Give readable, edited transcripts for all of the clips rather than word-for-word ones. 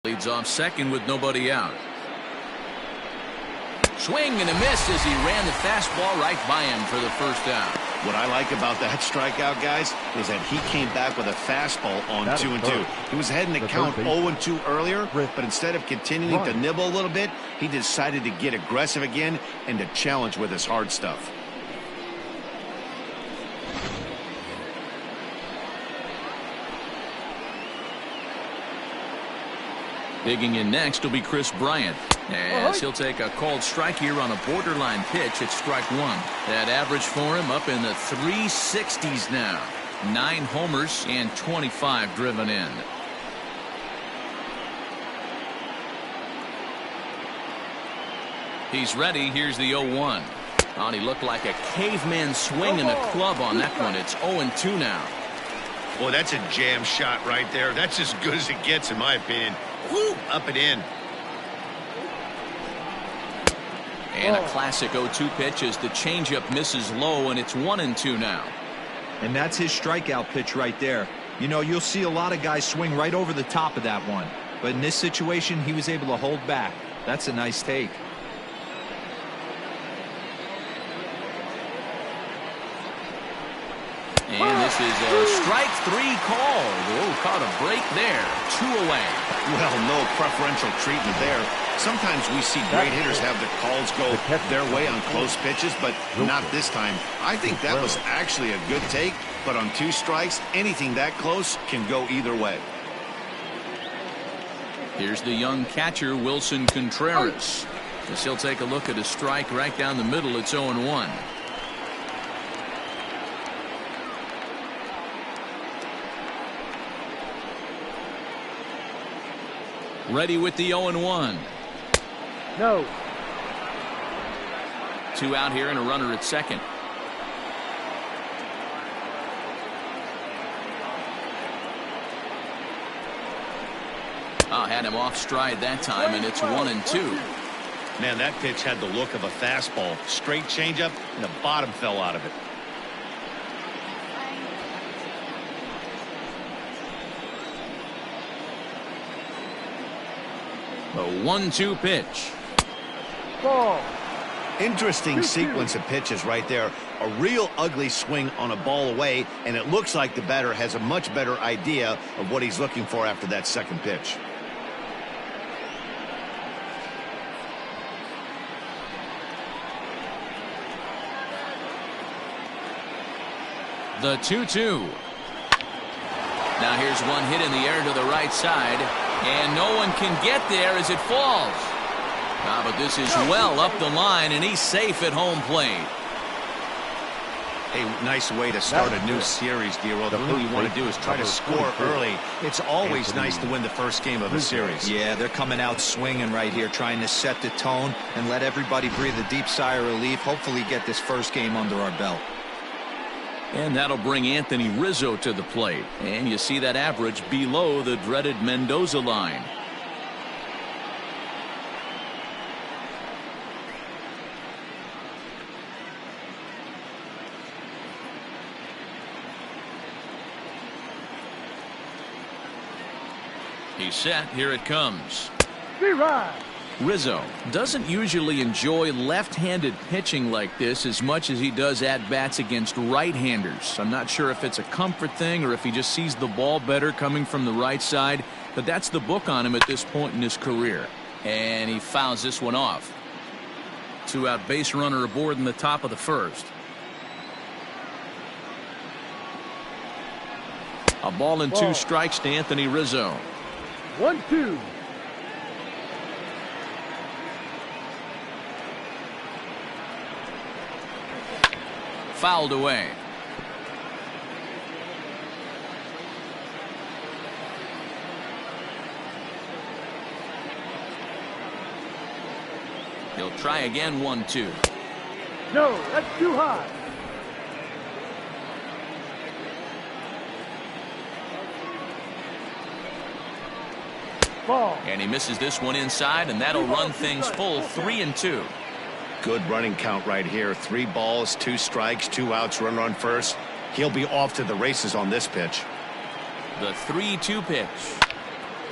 Leads off second with nobody out. Swing and a miss as he ran the fastball right by him for the first out. What I like about that strikeout, guys, is that he came back with a fastball on 2-2. He was ahead in the count 0-2 earlier, but instead of continuing to nibble a little bit, he decided to get aggressive again and to challenge with his hard stuff. Digging in next will be Chris Bryant, as he'll take a called strike here on a borderline pitch at strike one. That average for him up in the 360s now. 9 homers and 25 driven in. He's ready. Here's the 0-1. Oh, he looked like a caveman swinging a club on that one. It's 0-2 now. Boy, that's a jam shot right there. That's as good as it gets, in my opinion. Woo, up and in. And a classic 0-2 pitch as the changeup misses low, and it's 1-2 now. And that's his strikeout pitch right there. You know, you'll see a lot of guys swing right over the top of that one. But in this situation, he was able to hold back. That's a nice take. And this is a strike 3 call. Oh, caught a break there. 2 away. Well, no preferential treatment there. Sometimes we see great hitters have the calls go their way on close pitches, but not this time. I think that was actually a good take, but on 2 strikes, anything that close can go either way. Here's the young catcher, Wilson Contreras. As he'll take a look at a strike right down the middle. It's 0-1. Ready with the 0-1. No. 2 out here and a runner at second. Had him off stride that time, and it's 1-2. Man, that pitch had the look of a fastball. Straight changeup, and the bottom fell out of it. A 1-2 pitch. Ball. Interesting sequence of pitches right there. A real ugly swing on a ball away, and it looks like the batter has a much better idea of what he's looking for after that second pitch. The 2-2. Now here's one hit in the air to the right side, and no one can get there as it falls. But this is well up the line, and he's safe at home plate. A nice way to start a new series, G.O.T. All you want to do is try to score early. It's always nice to win the first game of a series. Yeah, they're coming out swinging right here, trying to set the tone and let everybody breathe a deep sigh of relief. Hopefully get this first game under our belt. And that'll bring Anthony Rizzo to the plate. And you see that average below the dreaded Mendoza line. He's set. Here it comes. Rizzo doesn't usually enjoy left-handed pitching like this as much as he does at-bats against right-handers. I'm not sure if it's a comfort thing or if he just sees the ball better coming from the right side, but that's the book on him at this point in his career. And he fouls this one off. 2-out base runner aboard in the top of the first. A ball and 2 strikes to Anthony Rizzo. 1-2. Fouled away. He'll try again. 1-2. No, that's too high. Ball. And he misses this one inside, and that'll run things full. 3-2. Good running count right here. 3 balls, 2 strikes, 2 outs, runner on first. He'll be off to the races on this pitch. The 3-2 pitch.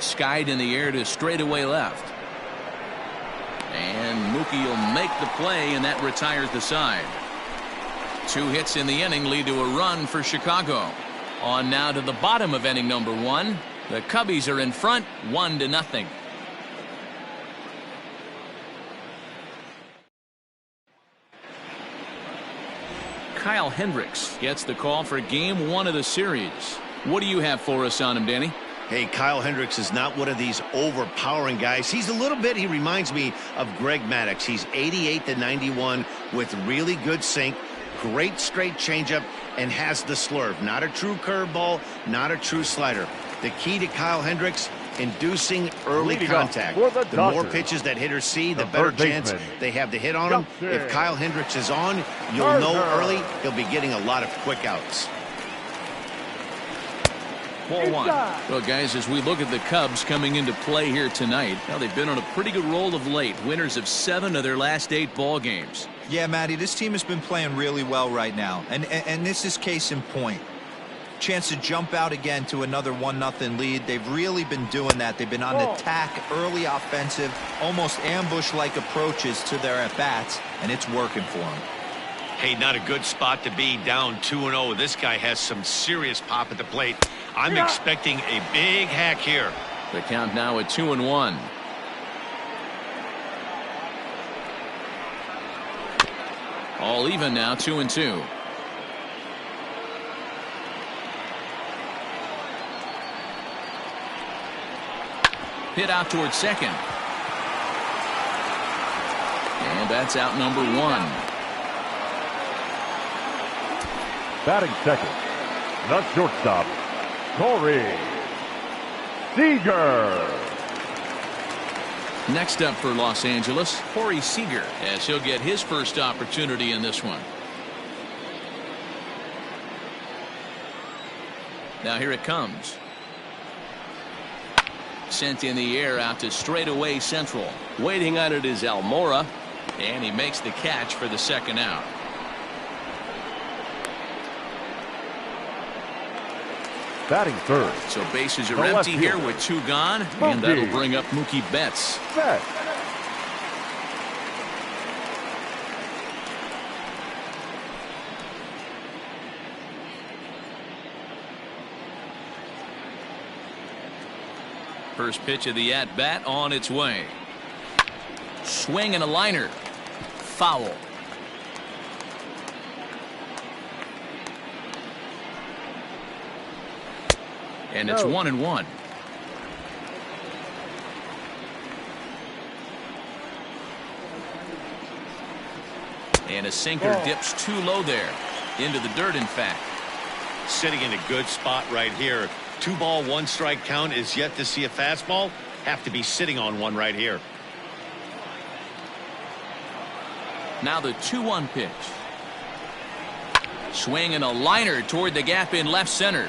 Skied in the air to straightaway left. And Mookie will make the play, and that retires the side. 2 hits in the inning lead to a run for Chicago. On now to the bottom of inning number 1. The Cubbies are in front 1-0. Kyle Hendricks gets the call for game 1 of the series. What do you have for us on him, Danny? Hey, Kyle Hendricks is not one of these overpowering guys. He's a little bit, he reminds me of Greg Maddux. He's 88-91 with really good sink, great straight changeup, and has the slurve. Not a true curveball, not a true slider. The key to Kyle Hendricks, inducing early contact. The more pitches that hitters see, the better chance they have to hit on him. If Kyle Hendricks is on, you'll know early he'll be getting a lot of quick outs. Ball 1. Well, guys, as we look at the Cubs coming into play here tonight, well, they've been on a pretty good roll of late. Winners of 7 of their last 8 ball games. Yeah, Matty, this team has been playing really well right now, and this is case in point. Chance to jump out again to another 1-0 lead. They've really been doing that. They've been on attack, early offensive, almost ambush-like approaches to their at-bats, and it's working for them. Hey, not a good spot to be, down 2-0. This guy has some serious pop at the plate. I'm expecting a big hack here. The count now at 2-1. All even now, 2-2. Hit out towards second. And that's out number 1. Batting second, the shortstop, Corey Seager. Next up for Los Angeles, Corey Seager, as he'll get his first opportunity in this one. Now here it comes. Sent in the air out to straightaway central. Waiting on it is Almora, and he makes the catch for the second out. Batting third. So bases are empty here with 2 gone, and that'll bring up Mookie Betts. First pitch of the at-bat on its way. Swing and a liner. Foul. And it's 1-1. And a sinker dips too low there. Into the dirt, in fact. Sitting in a good spot right here. 2-ball, 1-strike count is yet to see a fastball. Have to be sitting on one right here. Now the 2-1 pitch. Swing and a liner toward the gap in left center.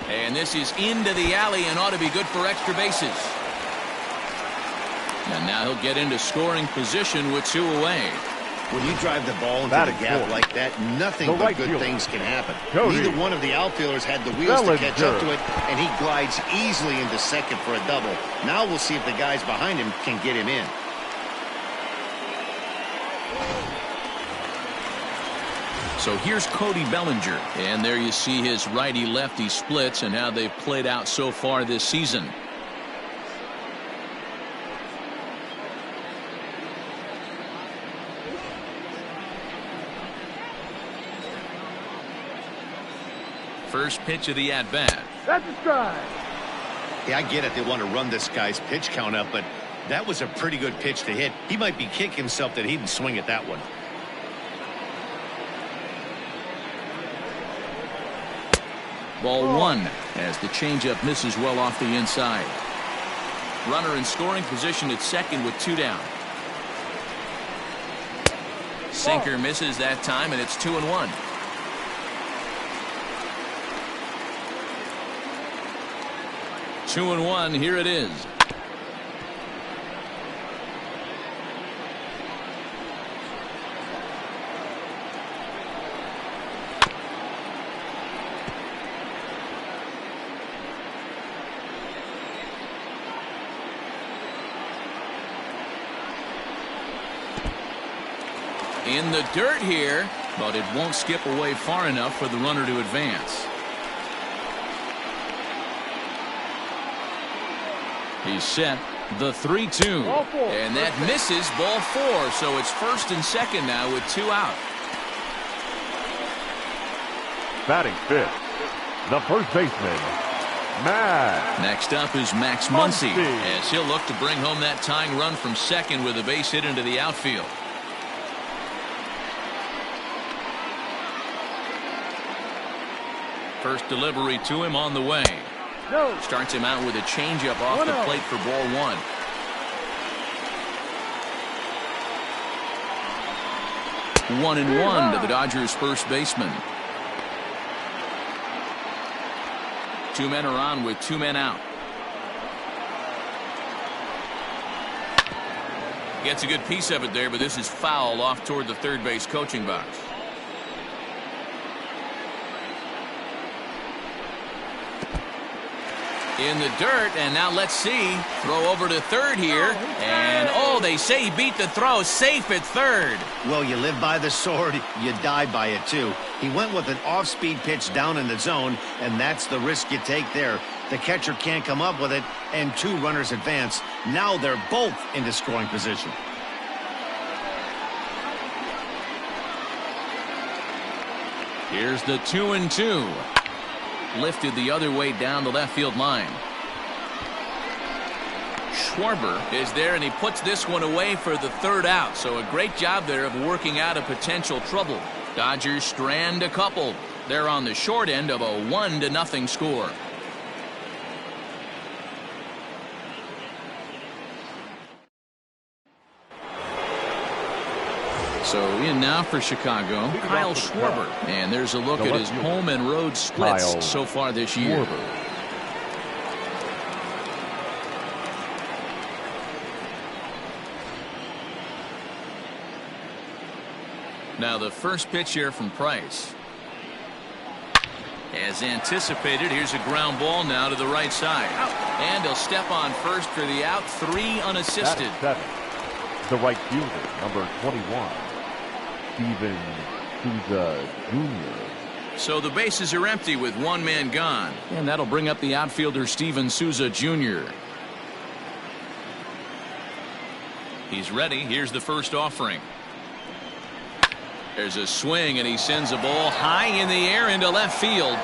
And this is into the alley and ought to be good for extra bases. And now he'll get into scoring position with 2 away. When you drive the ball into the gap like that, nothing but good things can happen. Neither one of the outfielders had the wheels to catch up to it, and he glides easily into second for a double. Now we'll see if the guys behind him can get him in. So here's Cody Bellinger, and there you see his righty-lefty splits and how they've played out so far this season. First pitch of the at-bat. That's a strike. Yeah, I get it. They want to run this guy's pitch count up, but that was a pretty good pitch to hit. He might be kicking himself that he didn't swing at that one. Ball 1 as the changeup misses well off the inside. Runner in scoring position at second with 2 down. Sinker misses that time, and it's 2-1. Two and 1. Here it is. In the dirt here, but it won't skip away far enough for the runner to advance. He's set the 3-2, and that misses ball 4, so it's first and second now with 2 out. Batting fifth, the first baseman, Max. Next up is Max Muncy, as he'll look to bring home that tying run from second with a base hit into the outfield. First delivery to him on the way. Starts him out with a changeup off the plate for ball 1. One and one to the Dodgers first baseman. 2 men are on with 2 men out. Gets a good piece of it there, but this is foul off toward the third base coaching box. In the dirt, and now let's see. Throw over to third here, and oh, they say he beat the throw. Safe at third. Well, you live by the sword, you die by it too. He went with an off-speed pitch down in the zone, and that's the risk you take there. The catcher can't come up with it, and 2 runners advance. Now they're both into scoring position. Here's the 2-2. Lifted the other way down the left field line. Schwarber is there, and he puts this one away for the 3rd out. So a great job there of working out a potential trouble. Dodgers strand a couple. They're on the short end of a 1-0 score. So in now for Chicago, Kyle Schwarber. And there's a look at his home and road splits so far this year. Now the first pitch here from Price. As anticipated, here's a ground ball now to the right side. And he'll step on first for the out, 3 unassisted. The right fielder, number 21. Steven Souza Jr. So the bases are empty with 1 man gone, and that'll bring up the outfielder Steven Souza Jr. He's ready. Here's the first offering. There's a swing, and he sends a ball high in the air into left field,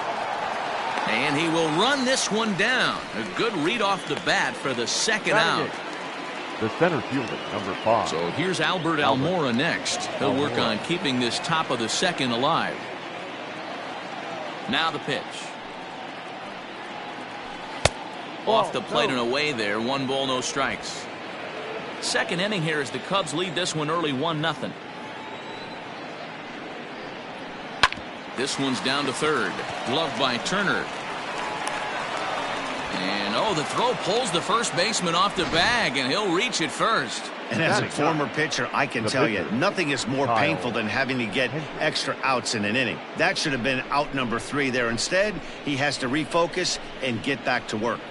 and he will run this one down. A good read off the bat for the 2nd out. The center fielder, number 5. So here's Albert Almora next. He'll work on keeping this top of the 2nd alive. Now the pitch. Off the plate and away there. 1 ball, no strikes. 2nd inning here as the Cubs lead this one early 1-0. This one's down to third. Gloved by Turner. And oh, the throw pulls the first baseman off the bag, and he'll reach it first. And as a former pitcher, I can tell you, nothing is more painful than having to get extra outs in an inning. That should have been out number 3 there. Instead, he has to refocus and get back to work.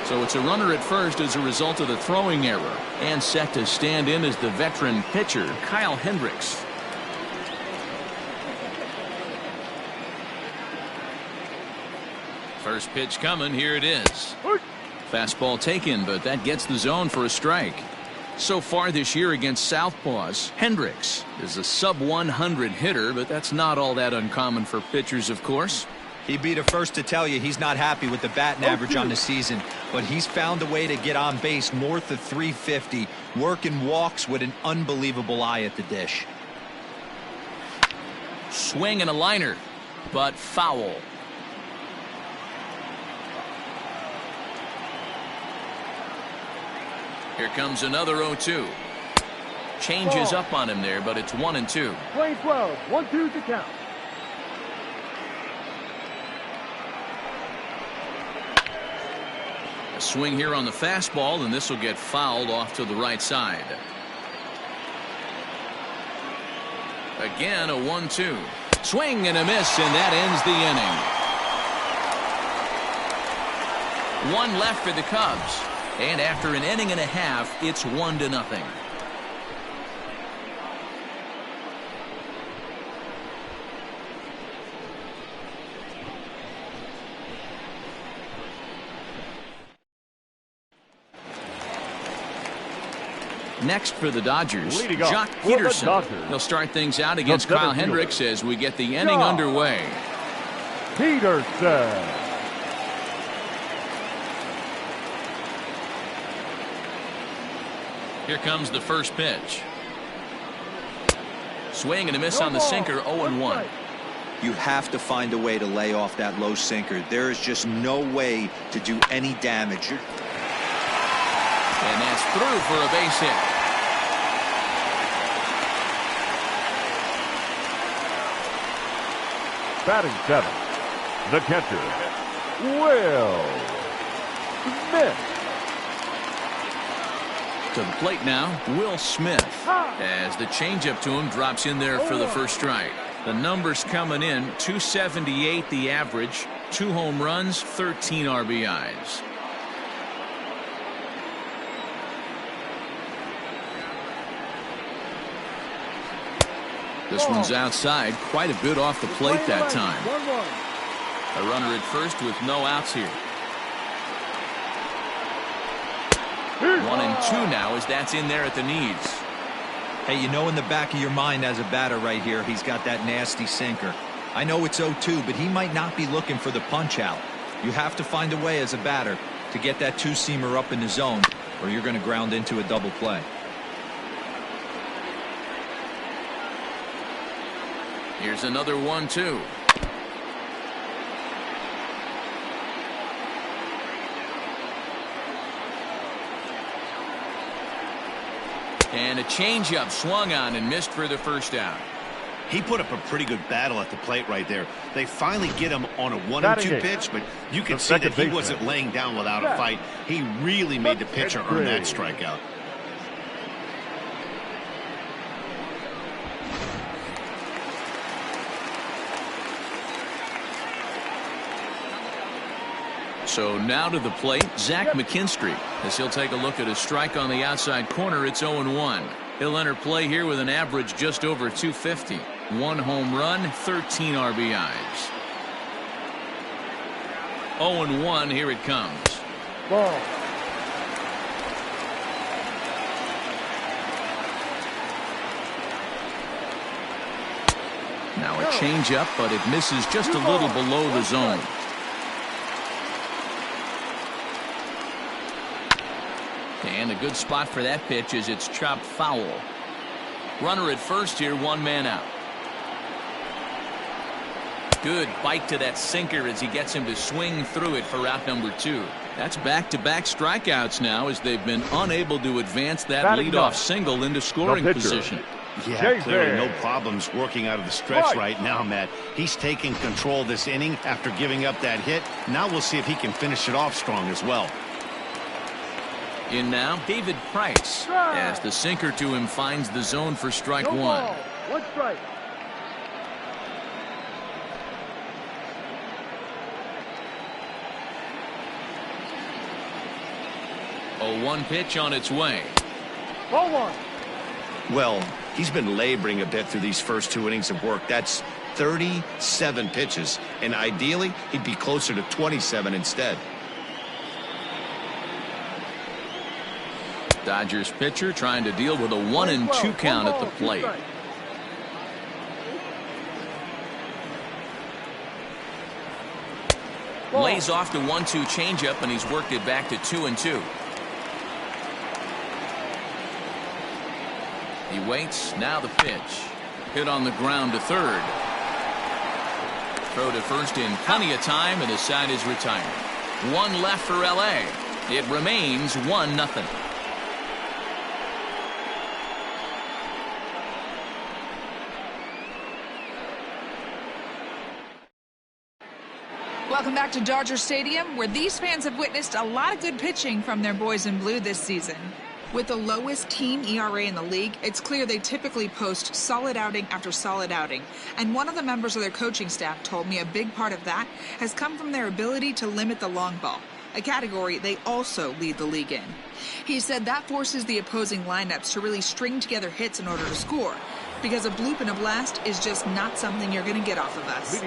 So it's a runner at first as a result of the throwing error. And set to stand in as the veteran pitcher, Kyle Hendricks. First pitch coming. Here it is. Fastball taken, but that gets the zone for a strike. So far this year against Southpaws, Hendricks is a sub-100 hitter, but that's not all that uncommon for pitchers, of course. He'd be the first to tell you he's not happy with the batting average on the season, but he's found a way to get on base north of 350, working walks with an unbelievable eye at the dish. Swing and a liner, but foul. Here comes another 0-2. Changes up on him there, but it's 1-2. Play 12, 1-2 to count. A swing here on the fastball, and this will get fouled off to the right side. Again, a 1-2. Swing and a miss, and that ends the inning. 1 left for the Cubs. And after an inning and a half, it's 1-0. Next for the Dodgers, Peterson. He'll start things out against Kyle Hendricks as we get the inning underway. Peterson. Here comes the first pitch. Swing and a miss on the sinker, 0-1. You have to find a way to lay off that low sinker. There is just no way to do any damage. And that's through for a base hit. Batting 7, the catcher, Will Smith. To the plate now, Will Smith. As the changeup to him drops in there for the first strike. The numbers coming in, 278 the average, 2 home runs, 13 RBIs. This one's outside, quite a bit off the plate that time. A runner at first with no outs here. 1-2 now as that's in there at the knees. Hey, you know in the back of your mind as a batter right here, he's got that nasty sinker. I know it's 0-2, but he might not be looking for the punch out. You have to find a way as a batter to get that 2-seamer up in the zone, or you're going to ground into a double play. Here's another 1-2. And a changeup swung on and missed for the first out. He put up a pretty good battle at the plate right there. They finally get him on a 1-2 pitch, but you can see that he wasn't laying down without a fight. He really made the pitcher earn that strikeout. So now to the plate, Zach McKinstry, as he'll take a look at a strike on the outside corner. It's 0-1. He'll enter play here with an average just over 250. 1 home run, 13 RBIs. 0-1, here it comes. Ball. Now a changeup, but it misses just a little below the zone. And a good spot for that pitch as it's chopped foul. Runner at first here, 1 man out. Good bite to that sinker as he gets him to swing through it for out number 2. That's back-to-back strikeouts now as they've been unable to advance that leadoff single into scoring position. Yeah, clearly no problems working out of the stretch right now, Matt. He's taking control this inning after giving up that hit. Now we'll see if he can finish it off strong as well. In now, David Price, as the sinker to him finds the zone for strike 1. 1 strike. A 1 pitch on its way. 0-1. Well, he's been laboring a bit through these first 2 innings of work. That's 37 pitches, and ideally he'd be closer to 27 instead. Dodgers pitcher trying to deal with a 1-2 count at the plate. Lays off the 1-2 changeup, and he's worked it back to 2-2. He waits. Now the pitch. Hit on the ground to third. Throw to first in plenty of time, and the side is retired. 1 left for L.A. It remains 1-0. Welcome back to Dodger Stadium, where these fans have witnessed a lot of good pitching from their boys in blue this season. With the lowest team ERA in the league, it's clear they typically post solid outing after solid outing. And one of the members of their coaching staff told me a big part of that has come from their ability to limit the long ball. a category they also lead the league in. He said that forces the opposing lineups to really string together hits in order to score, because a bloop and a blast is just not something you're going to get off of us.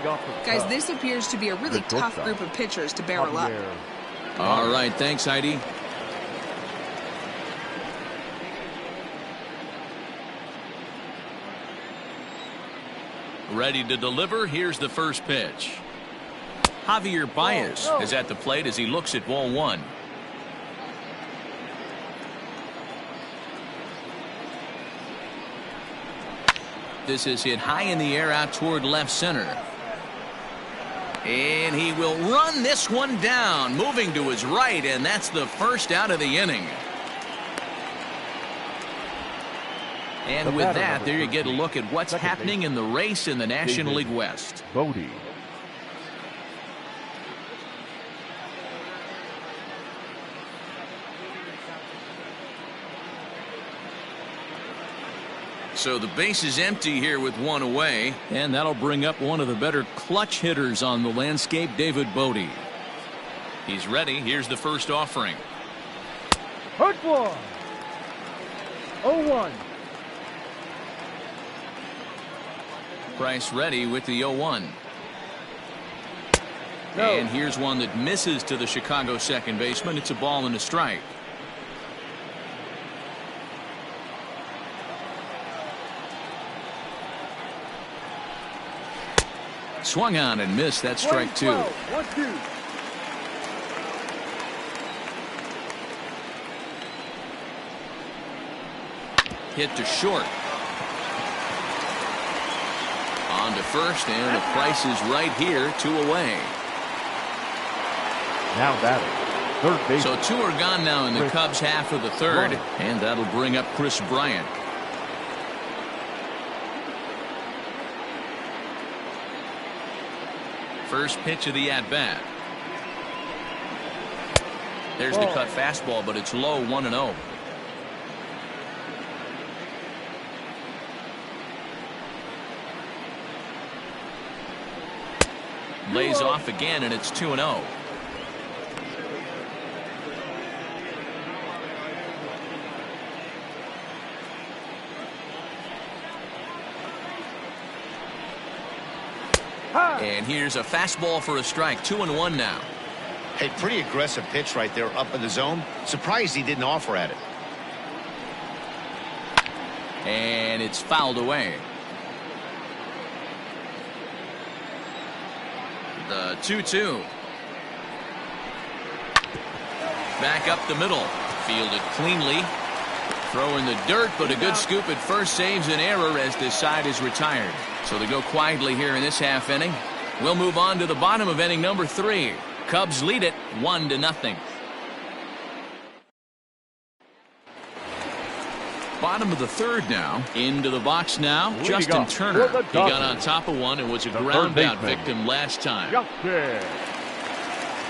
Guys, this appears to be a really tough group of pitchers to barrel up. All right, thanks, Heidi. Ready to deliver. Here's the first pitch. Javier Baez is at the plate as he looks at ball one. This is hit high in the air out toward left center. And he will run this one down, moving to his right, and that's the first out of the inning. And with that, there you get a look at what's happening in the race in the National League West. G.O.T.D. So the base is empty here with one away, and that'll bring up one of the better clutch hitters on the landscape, David G.O.T.D. He's ready. Here's the first offering. Hurt one. 0-1. Price ready with the 0-1. No. And here's one that misses to the Chicago second baseman. It's a ball and a strike. Swung on and missed. That's strike two. 1-2. Hit to short. On to first, and the Price is right here, 2 away. Now batting, third base. So 2 are gone now in the Cubs half of the third, and that'll bring up Chris Bryant. First pitch of the at-bat. There's the cut fastball, but it's low, 1-0. Lays off again, and it's 2-0. And here's a fastball for a strike. 2-1 now. Hey, pretty aggressive pitch right there up in the zone. Surprised he didn't offer at it. And it's fouled away. The 2-2. Back up the middle. Fielded cleanly. Throw in the dirt, but a good scoop at first saves an error as this side is retired. So they go quietly here in this half inning. We'll move on to the bottom of inning number 3. Cubs lead it 1-0. Bottom of the third now. Into the box now. Justin Turner. He got on top of one and was a ground out victim last time. Justin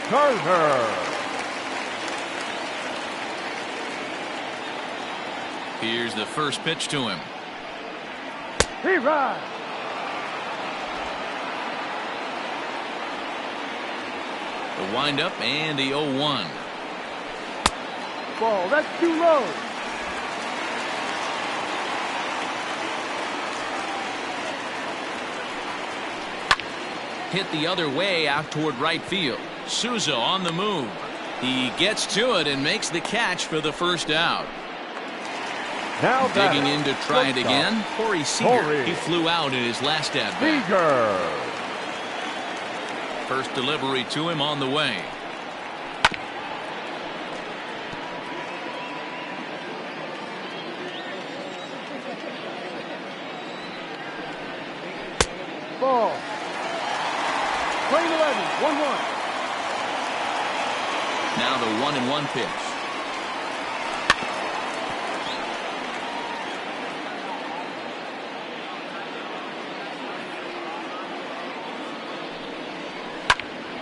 Turner. Here's the first pitch to him. He rides. The windup and the 0-1. Ball, that's too low. Hit the other way out toward right field. Souza on the move. He gets to it and makes the catch for the first out. Now digging in to try it again. Corey Seager. He flew out in his last at bat. Seager. First delivery to him on the way. Ball. Play 11, 1-1. Now the 1-1 pitch.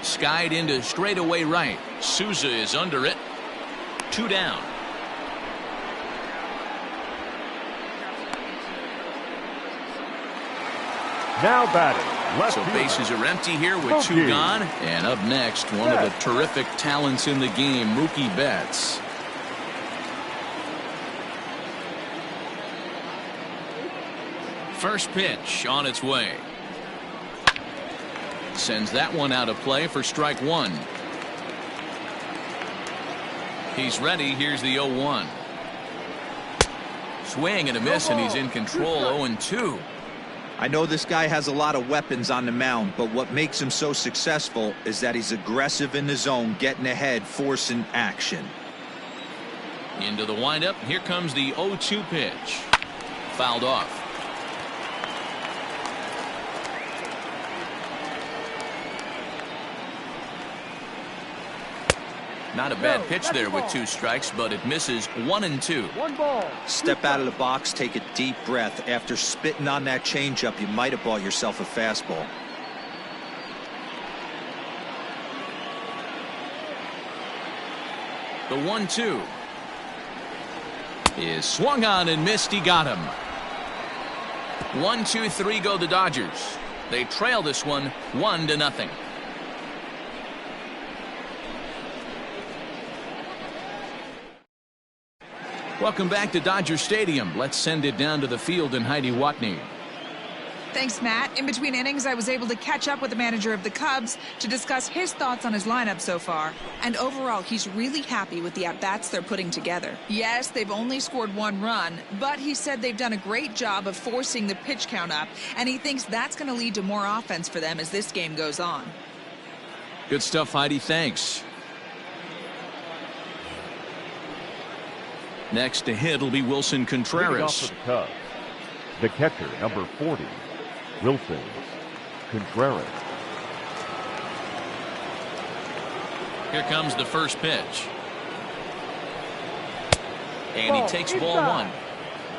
Skied into straightaway right. Souza is under it. 2 down. Now batting, So bases are empty here with 2 gone. And up next, one of the terrific talents in the game, Mookie Betts. First pitch on its way. Sends that one out of play for strike 1. He's ready. Here's the 0-1. Swing and a miss, and he's in control. 0-2. I know this guy has a lot of weapons on the mound, but what makes him so successful is that he's aggressive in the zone, getting ahead, forcing action. Into the windup. Here comes the 0-2 pitch. Fouled off. Not a bad pitch there with 2 strikes, but it misses. 1-2. 1 ball. Step out of the box, take a deep breath. After spitting on that changeup, you might have bought yourself a fastball. The 1-2 is swung on and missed. He got him. 1-2-3 go the Dodgers. They trail this one 1-0. Welcome back to Dodger Stadium. Let's send it down to the field in Heidi Watney. Thanks, Matt. In between innings, I was able to catch up with the manager of the Cubs to discuss his thoughts on his lineup so far. And overall, he's really happy with the at-bats they're putting together. Yes, they've only scored 1 run, but he said they've done a great job of forcing the pitch count up, and he thinks that's going to lead to more offense for them as this game goes on. Good stuff, Heidi. Thanks. Next to hit will be Wilson Contreras. Off the Cubs, the catcher, number 40, Wilson Contreras. Here comes the first pitch. And he takes ball 1.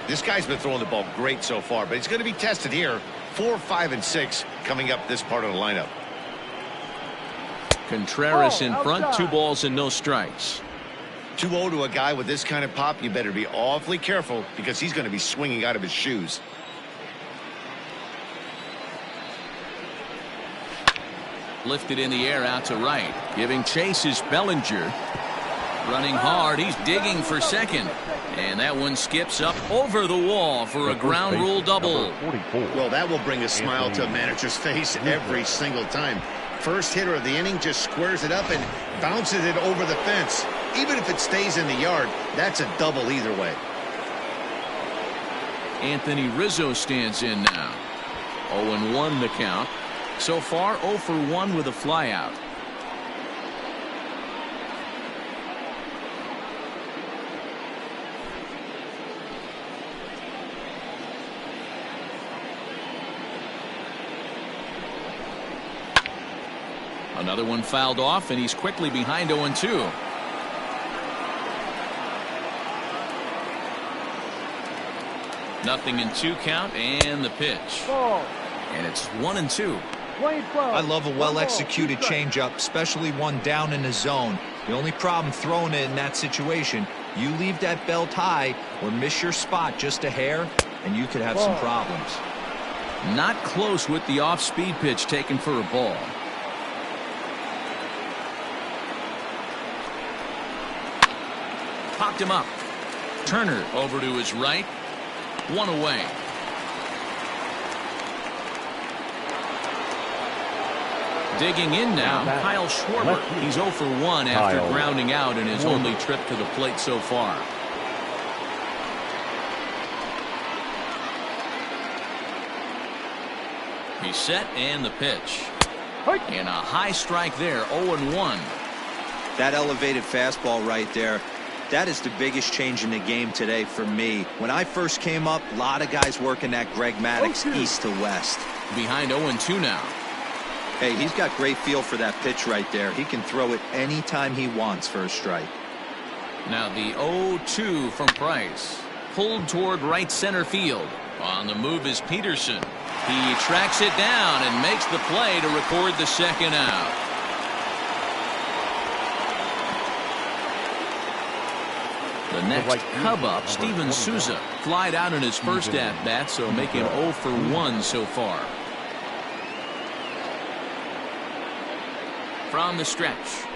This guy's been throwing the ball great so far, but he's going to be tested here. 4, 5, and 6 coming up this part of the lineup. Contreras in front, 2 balls and no strikes. 2-0 to a guy with this kind of pop, you better be awfully careful because he's going to be swinging out of his shoes. Lifted in the air out to right. Giving chase is Bellinger. Running hard. He's digging for second. And that one skips up over the wall for a ground rule double. Well, that will bring a smile to a manager's face every single time. First hitter of the inning just squares it up and bounces it over the fence. Even if it stays in the yard, that's a double either way. Anthony Rizzo stands in now. 0-1 the count. So far 0 for 1 with a flyout. Another one fouled off, and he's quickly behind 0-2. Nothing in 2 count, and the pitch. Ball. And it's 1-2. I love a well-executed changeup, especially one down in the zone. The only problem throwing it in that situation, you leave that belt high or miss your spot just a hair, and you could have some problems. Not close with the off-speed pitch taken for a ball. Popped him up. Turner over to his right. 1 away. Digging in now, Kyle Schwarber. He's 0 for 1 after grounding out in his only trip to the plate so far. He's set, and the pitch. And a high strike there, 0-1. That elevated fastball right there, that is the biggest change in the game today for me. When I first came up, a lot of guys working that Greg Maddux east to west. Behind 0-2 now. Hey, he's got great feel for that pitch right there. He can throw it anytime he wants for a strike. Now the 0-2 from Price. Pulled toward right center field. On the move is Peterson. He tracks it down and makes the play to record the second out. The next Cub up, Steven Souza, flied out in his first at-bat, so make him 0 for 1 so far. from the stretch.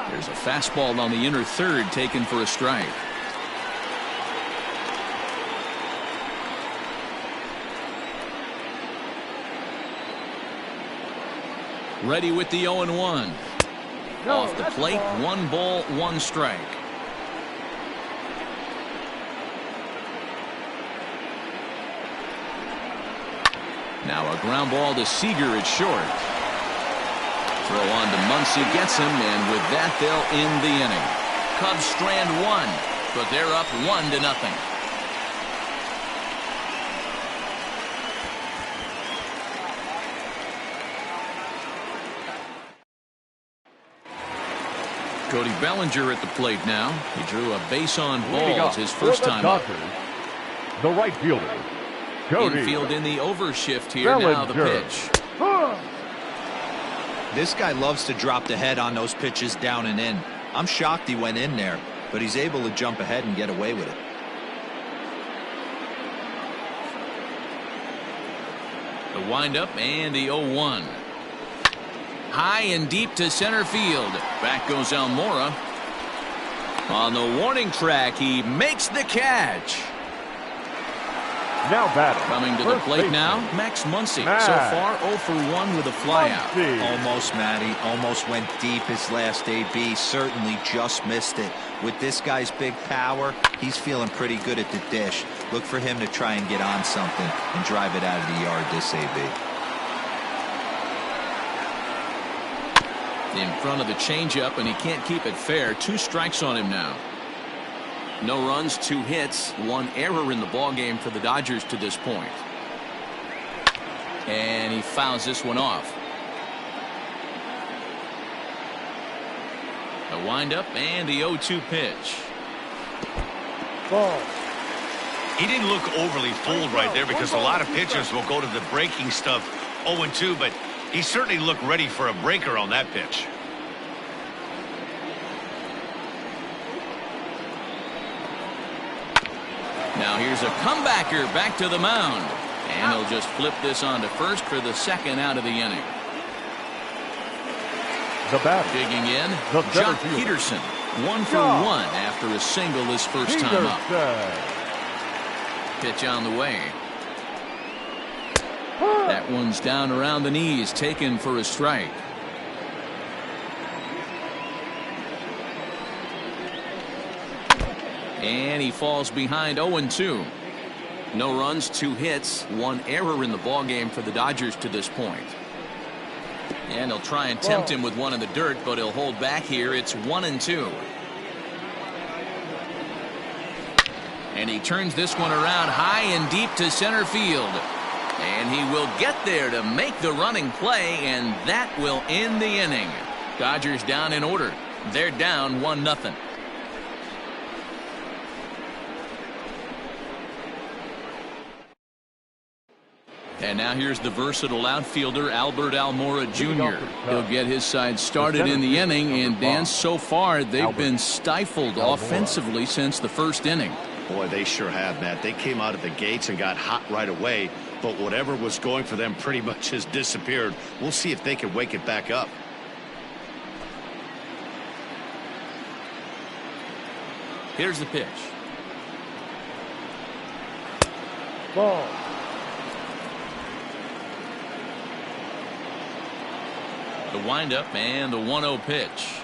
There's a fastball on the inner third taken for a strike. Ready with the 0-1. Off the plate, 1 ball, 1 strike. Now a ground ball to Seager at short. Throw on to Muncy, gets him, and with that they'll end the inning. Cubs strand 1, but they're up 1-0. Cody Bellinger at the plate now. He drew a base on balls his first time up. The right fielder, Cody. Infield in the overshift here. Bellinger. Now the pitch. This guy loves to drop the head on those pitches down and in. I'm shocked he went in there, but he's able to jump ahead and get away with it. The windup and the 0-1. High and deep to center field. Back goes Almora. On the warning track, he makes the catch. Now batting. Coming to the plate now, Max Muncy. So far, 0 for 1 with a flyout. Almost, Matty. Almost went deep his last AB. Certainly just missed it. With this guy's big power, he's feeling pretty good at the dish. Look for him to try and get on something and drive it out of the yard this AB. In front of the changeup, and he can't keep it fair. 2 strikes on him now. No runs, 2 hits, 1 error in the ballgame for the Dodgers to this point. And he fouls this one off. The windup and the 0-2 pitch. Ball. He didn't look overly fooled right there because a lot of pitchers will go to the breaking stuff 0-2, but he certainly looked ready for a breaker on that pitch. Now here's a comebacker back to the mound. And he'll just flip this on to first for the 2nd out of the inning. The batter. Digging in, Jock Peterson. 1 for 1 after a single his first time up. Pitch on the way. That one's down around the knees, taken for a strike. And he falls behind 0-2. No runs, 2 hits, 1 error in the ballgame for the Dodgers to this point. And he'll try and tempt him with one in the dirt, but he'll hold back here. It's 1-2. And he turns this one around high and deep to center field. And he will get there to make the running play, and that will end the inning. Dodgers down in order. They're down 1-0. And now here's the versatile outfielder Albert Almora Jr. He'll get his side started in the inning, and Dan, so far they've been stifled offensively since the first inning. Boy, they sure have, Matt. They came out of the gates and got hot right away, but whatever was going for them pretty much has disappeared. We'll see if they can wake it back up. Here's the pitch. Ball. The windup and the 1-0 pitch.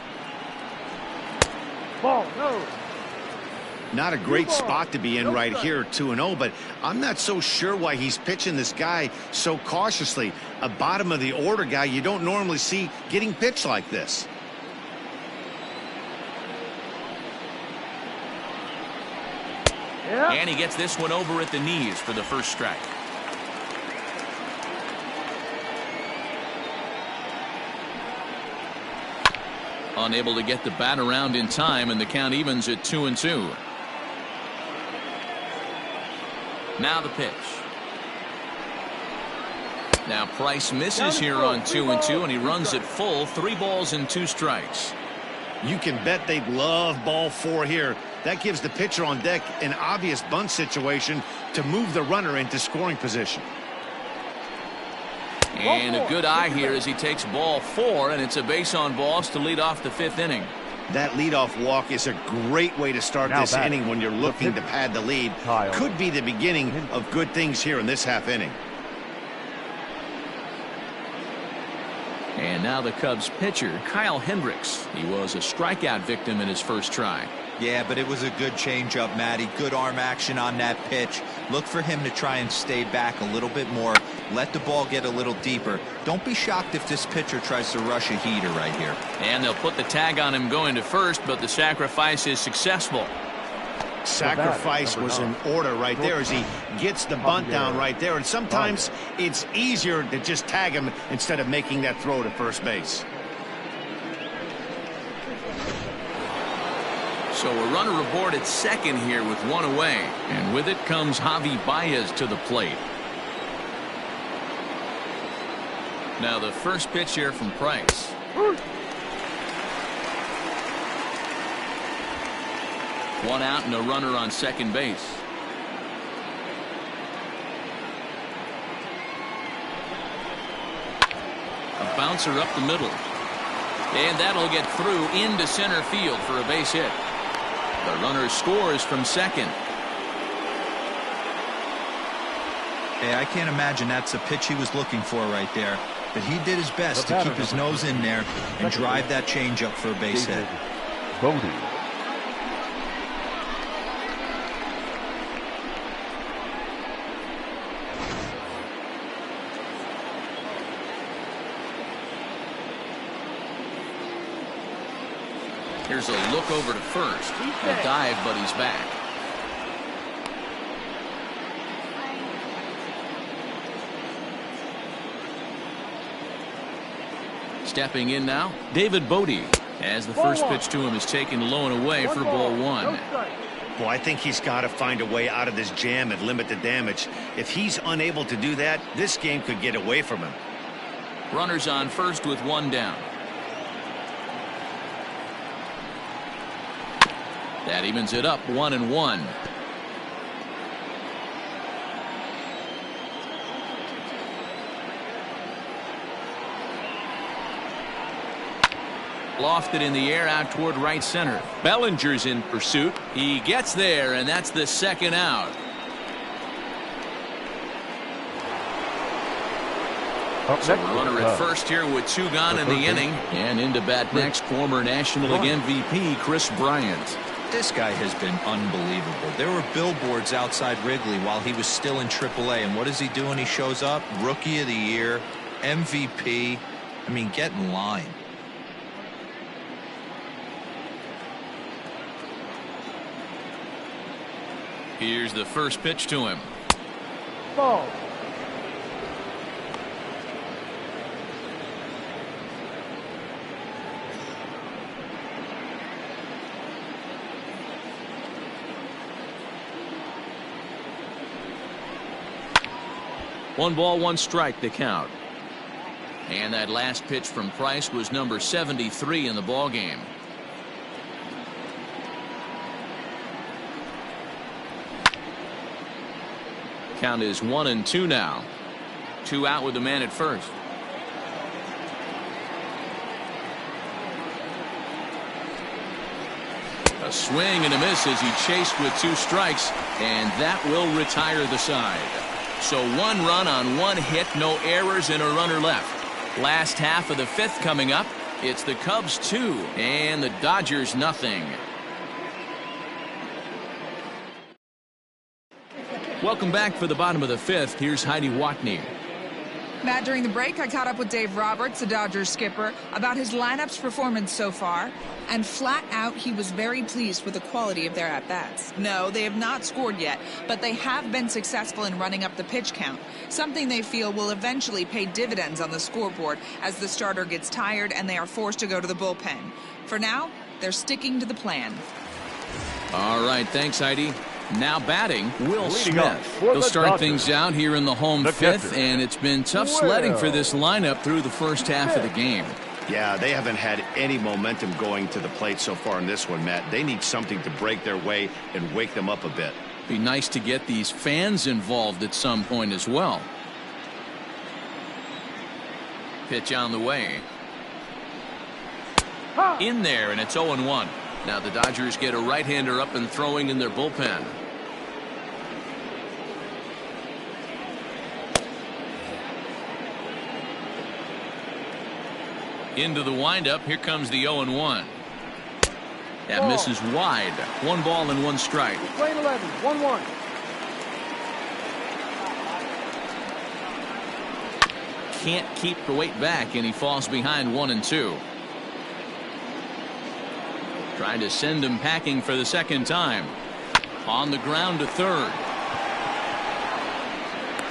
Ball. No. Not a great spot to be in right here, 2-0, but I'm not so sure why he's pitching this guy so cautiously. A bottom of the order guy you don't normally see getting pitched like this. Yeah. And he gets this one over at the knees for the first strike. Unable to get the bat around in time, and the count evens at 2-2. Now the pitch. Now Price misses here on 2-2, and he runs it full. 3 balls and 2 strikes. You can bet they'd love ball 4 here. That gives the pitcher on deck an obvious bunt situation to move the runner into scoring position. And a good eye here as he takes ball 4, and it's a base on balls to lead off the 5th inning. That leadoff walk is a great way to start this inning when you're looking to pad the lead. Could be the beginning of good things here in this half inning. And now the Cubs pitcher, Kyle Hendricks. He was a strikeout victim in his first try. Yeah, but it was a good changeup, Matty. Good arm action on that pitch. Look for him to try and stay back a little bit more. Let the ball get a little deeper. Don't be shocked if this pitcher tries to rush a heater right here. And they'll put the tag on him going to first, but the sacrifice is successful. Sacrifice was in order right there as he gets the bunt down right there. And sometimes it's easier to just tag him instead of making that throw to first base. So a runner aboard at second here with 1 away. And with it comes Javi Baez to the plate. Now the first pitch here from Price. One out and a runner on second base. A bouncer up the middle. And that'll get through into center field for a base hit. The runner scores from second. Hey, I can't imagine that's the pitch he was looking for right there. But he did his best to keep his nose in there and drive that changeup for a base hit. G.O.T.D. Here's a look over to first. A dive, but he's back. Stepping in now, David Bodie, as the first pitch to him is taken low and away for ball 1. Well, I think he's got to find a way out of this jam and limit the damage. If he's unable to do that, this game could get away from him. Runners on first with 1 down. That evens it up 1-1. Lofted in the air out toward right center. Bellinger's in pursuit. He gets there, and that's the second out. So runner at first here with 2 gone in the inning. And into bat next, former National League MVP Chris Bryant. This guy has been unbelievable. There were billboards outside Wrigley while he was still in AAA. And what is he doing? He shows up. Rookie of the Year. MVP. I mean, get in line. Here's the first pitch to him. Ball. One ball, 1 strike, the count. And that last pitch from Price was number 73 in the ball game. Count is 1-2 now. 2 out with the man at first. A swing and a miss as he chased with 2 strikes, and that will retire the side. So 1 run on 1 hit, no errors, and a runner left. Last half of the 5th coming up. It's the Cubs 2 and the Dodgers nothing. Welcome back for the bottom of the 5th. Here's Heidi Watney. Matt, during the break, I caught up with Dave Roberts, the Dodgers skipper, about his lineup's performance so far. And flat out, he was very pleased with the quality of their at-bats. No, they have not scored yet, but they have been successful in running up the pitch count, something they feel will eventually pay dividends on the scoreboard as the starter gets tired and they are forced to go to the bullpen. For now, they're sticking to the plan. All right, thanks, Heidi. Now batting, Will Smith. He'll start things out here in the home 5th, and it's been tough sledding for this lineup through the first half of the game. Yeah, they haven't had any momentum going to the plate so far in this one, Matt. They need something to break their way and wake them up a bit. Be nice to get these fans involved at some point as well. Pitch on the way. In there, and it's 0-1. Now the Dodgers get a right-hander up and throwing in their bullpen. Into the windup. Here comes the 0-1. That misses wide. 1 ball and 1 strike. Lane 11, 1-1. Can't keep the weight back, and he falls behind 1-2. Trying to send him packing for the second time. On the ground to third.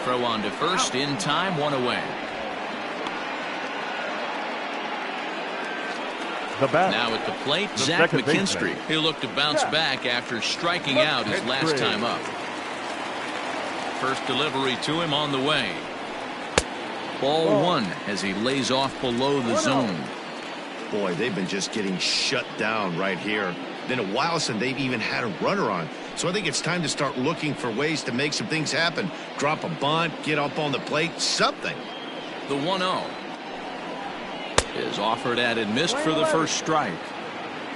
Throw on to first in time, 1 away. Now at the plate, Zach McKinstry. He'll look to bounce back after striking out his last time up. First delivery to him on the way. Ball 1 as he lays off below the zone. Boy, they've been just getting shut down right here. Been a while since they've even had a runner on. So I think it's time to start looking for ways to make some things happen. Drop a bunt, get up on the plate, something. The 1-0 is offered at and missed for the first strike.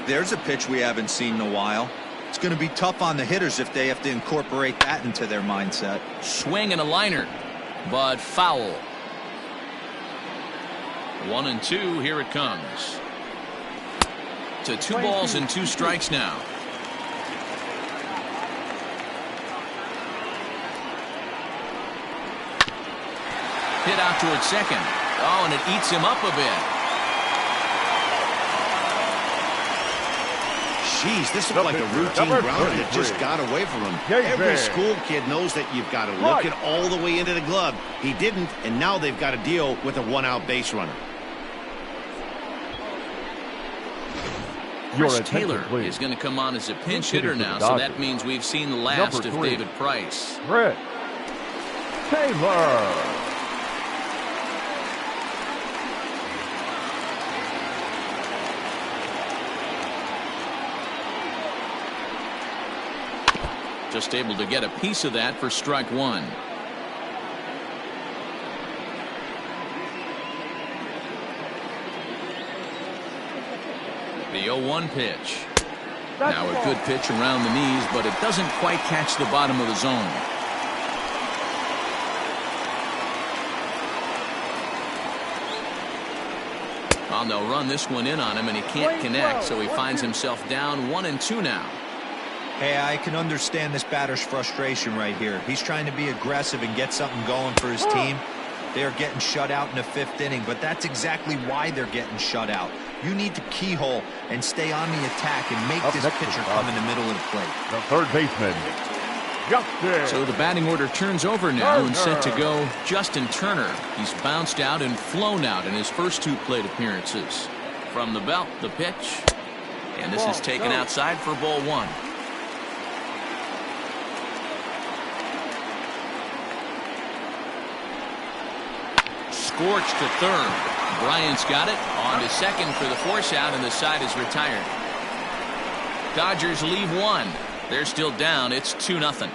There's a pitch we haven't seen in a while. It's going to be tough on the hitters if they have to incorporate that into their mindset. Swing and a liner, but foul. 1-2. Here it comes. To 2 balls and 2 strikes now. Hit out towards second. Oh, and it eats him up a bit. Jeez, this looked like a routine grounder that just got away from him. Every school kid knows that you've got to look it all the way into the glove. He didn't, and now they've got to deal with a 1-out base runner. Chris Taylor is going to come on as a pinch hitter now, so that means we've seen the last of David Price. Chris Taylor. Just able to get a piece of that for strike 1. The 0-1 pitch. Now a good pitch around the knees, but it doesn't quite catch the bottom of the zone. Well, they'll run this one in on him, and he can't connect, so he finds himself down 1-2 now. Hey, I can understand this batter's frustration right here. He's trying to be aggressive and get something going for his team. They are getting shut out in the 5th inning, but that's exactly why they're getting shut out. You need to keyhole and stay on the attack and make this pitcher come in the middle of the plate. The third baseman, Justin. So the batting order turns over now and set to go Justin Turner. He's bounced out and flown out in his first 2 plate appearances. From the belt, the pitch. And this is taken outside for ball 1. Scorched to third. Bryant's got it. On to second for the force out, and the side is retired. Dodgers leave 1. They're still down. It's 2-0.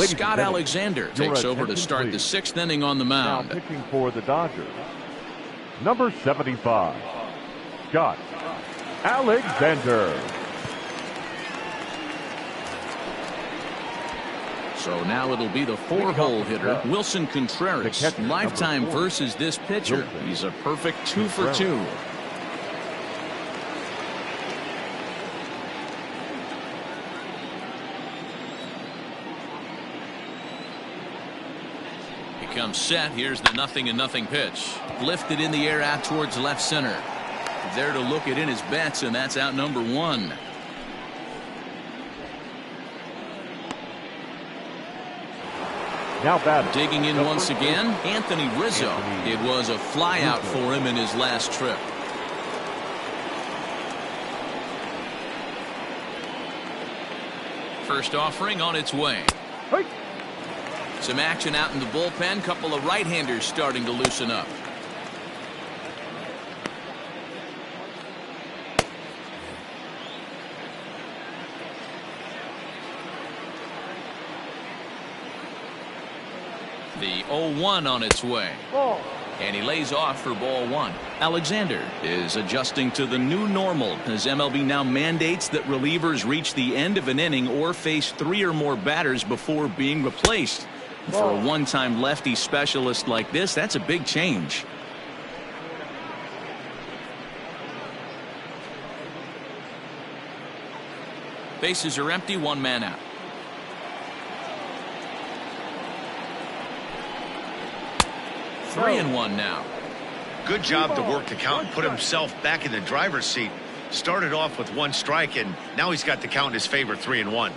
Scott Alexander takes over to start the 6th inning on the mound. Now pitching for the Dodgers, number 75, Scott Alexander. So now it'll be the 4-hole hitter, Wilson Contreras. Lifetime versus this pitcher. He's a perfect 2 for 2. He comes set. Here's the 0-0 pitch. Lifted in the air out towards left center. There to look it in his bets, and that's out number 1. Now batting. Digging in once again, Anthony Rizzo. It was a fly out for him in his last trip. First offering on its way. Some action out in the bullpen. Couple of right-handers starting to loosen up. The 0-1 on its way. Ball. And he lays off for ball 1. Alexander is adjusting to the new normal as MLB now mandates that relievers reach the end of an inning or face 3 or more batters before being replaced. For a one-time lefty specialist like this, that's a big change. Bases are empty, 1 man out. Three and 1 now. Good job to work the count and put himself back in the driver's seat. Started off with 1 strike, and now he's got the count in his favor, 3-1.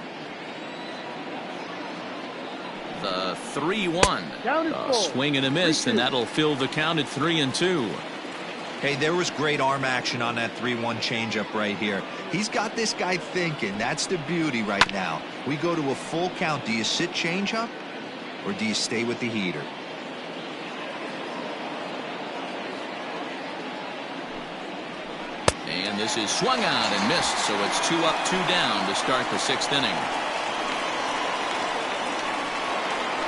The 3-1. A swing and a miss, and that'll fill the count at 3-2. Hey, there was great arm action on that 3-1 changeup right here. He's got this guy thinking. That's the beauty right now. We go to a full count. Do you sit changeup, or do you stay with the heater? And this is swung on and missed, so it's 2 up, 2 down to start the 6th inning.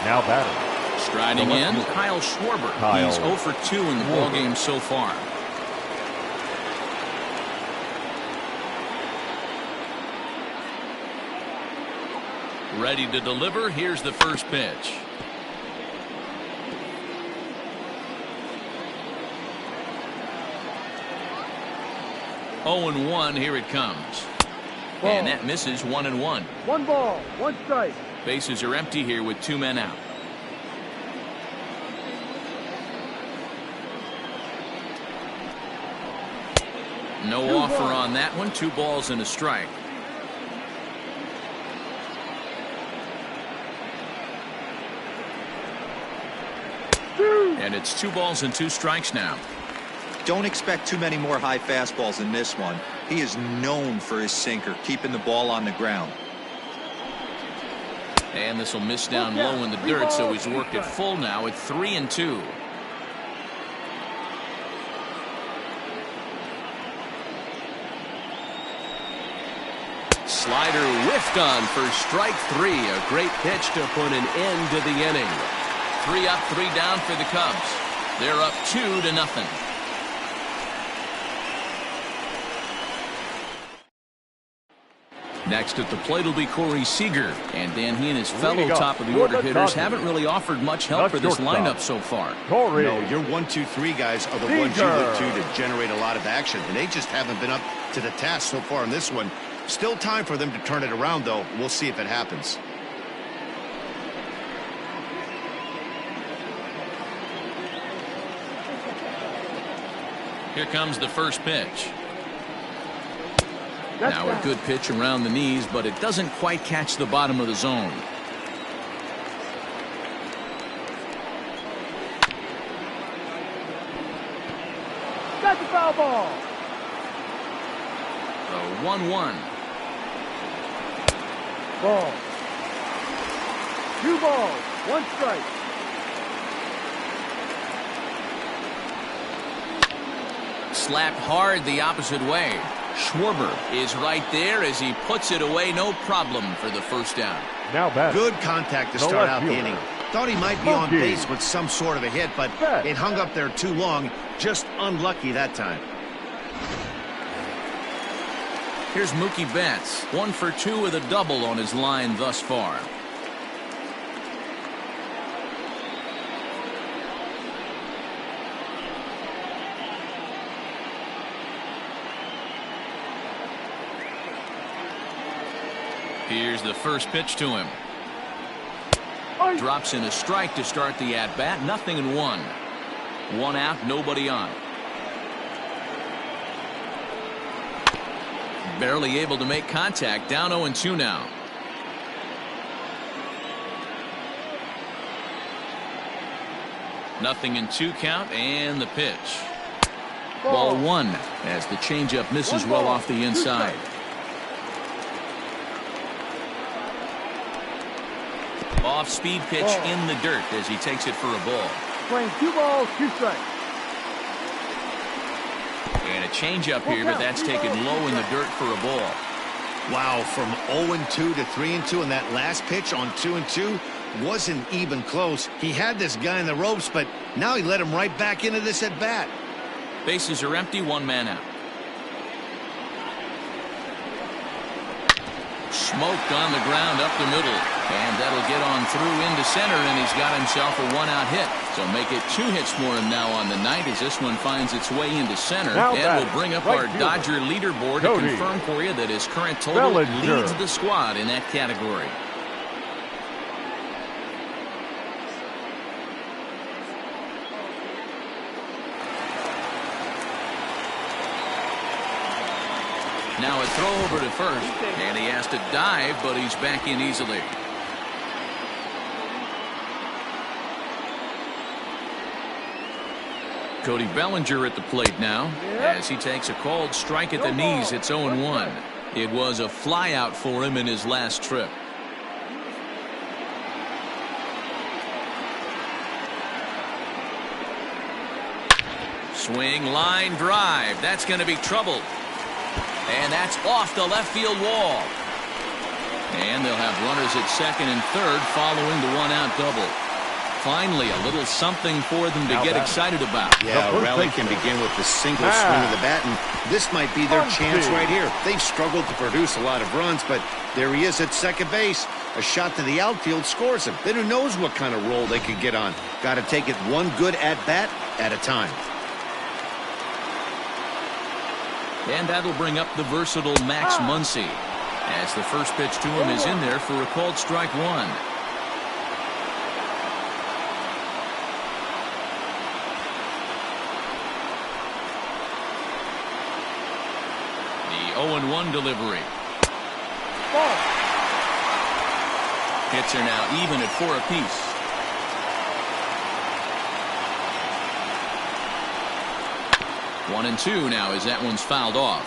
Now batting. Striding in, Kyle Schwarber. He's 0 for 2 in the ballgame so far. Ready to deliver. Here's the first pitch. Oh and 1, here it comes. Ball. And that misses. 1-1. 1 ball, 1 strike. Bases are empty here with 2 men out. No offer on that one. 2 balls and a strike. And it's 2 balls and 2 strikes now. Don't expect too many more high fastballs in this one. He is known for his sinker, keeping the ball on the ground. And this will miss down low in the dirt, so he's worked it full now at 3-2. Slider whiffed on for strike 3. A great pitch to put an end to the inning. 3 up, 3 down for the Cubs. They're up 2-0. Next at the plate will be Corey Seager, and Dan, he and his fellow top-of-the-order hitters haven't really offered much help for this lineup so far. No, your 1, 2, 3 guys are the ones you look to generate a lot of action, and they just haven't been up to the task so far in this one. Still time for them to turn it around, though. We'll see if it happens. Here comes the first pitch. Now a good pitch around the knees, but it doesn't quite catch the bottom of the zone. That's a foul ball. The 1-1. Ball. 2 balls, 1 strike. Slapped hard the opposite way. Schwarber is right there as he puts it away, no problem for the first down. Now back. Good contact to start out the inning. Thought he might be on base with some sort of a hit, but it hung up there too long. Just unlucky that time. Here's Mookie Betts, 1 for 2 with a double on his line thus far. Here's the first pitch to him. Drops in a strike to start the at-bat. 0-1. 1 out, nobody on. Barely able to make contact. Down 0-2 now. Nothing in 2 count, and the pitch. Ball 1 as the changeup misses well off the inside. Off-speed pitch in the dirt as he takes it for a ball. Playing 2 balls, 2 strikes. And a changeup here, but that's taken low in the dirt for a ball. Wow, from 0-2 to 3-2 in that last pitch on 2-2. wasn't even close. He had this guy in the ropes, but now he let him right back into this at bat. Bases are empty, one man out. Smoked on the ground up the middle, and that'll get on through into center, and he's got himself a one-out hit. So make it 2 hits for him now on the night as this one finds its way into center. Now and we'll bring up our Dodger leaderboard to G.O.T.D. confirm for you that his current total leads the squad in that category. Now a throw over to first, and he has to dive, but he's back in easily. Cody Bellinger at the plate now, as he takes a called strike at the knees. It's 0-1. It was a flyout for him in his last trip. Swing, line drive. That's going to be trouble. And that's off the left field wall. And they'll have runners at second and third following the one-out double. Finally, a little something for them to get excited about. Yeah, a rally can begin with the single swing of the bat, and this might be their chance right here. They've struggled to produce a lot of runs, but there he is at second base. A shot to the outfield scores him. Then who knows what kind of roll they could get on. Got to take it one good at-bat at a time. And that'll bring up the versatile Max Muncy, as the first pitch to him is in there for a called strike one. The 0-1 delivery. Hits are now even at 4 apiece. One and two now as that one's fouled off.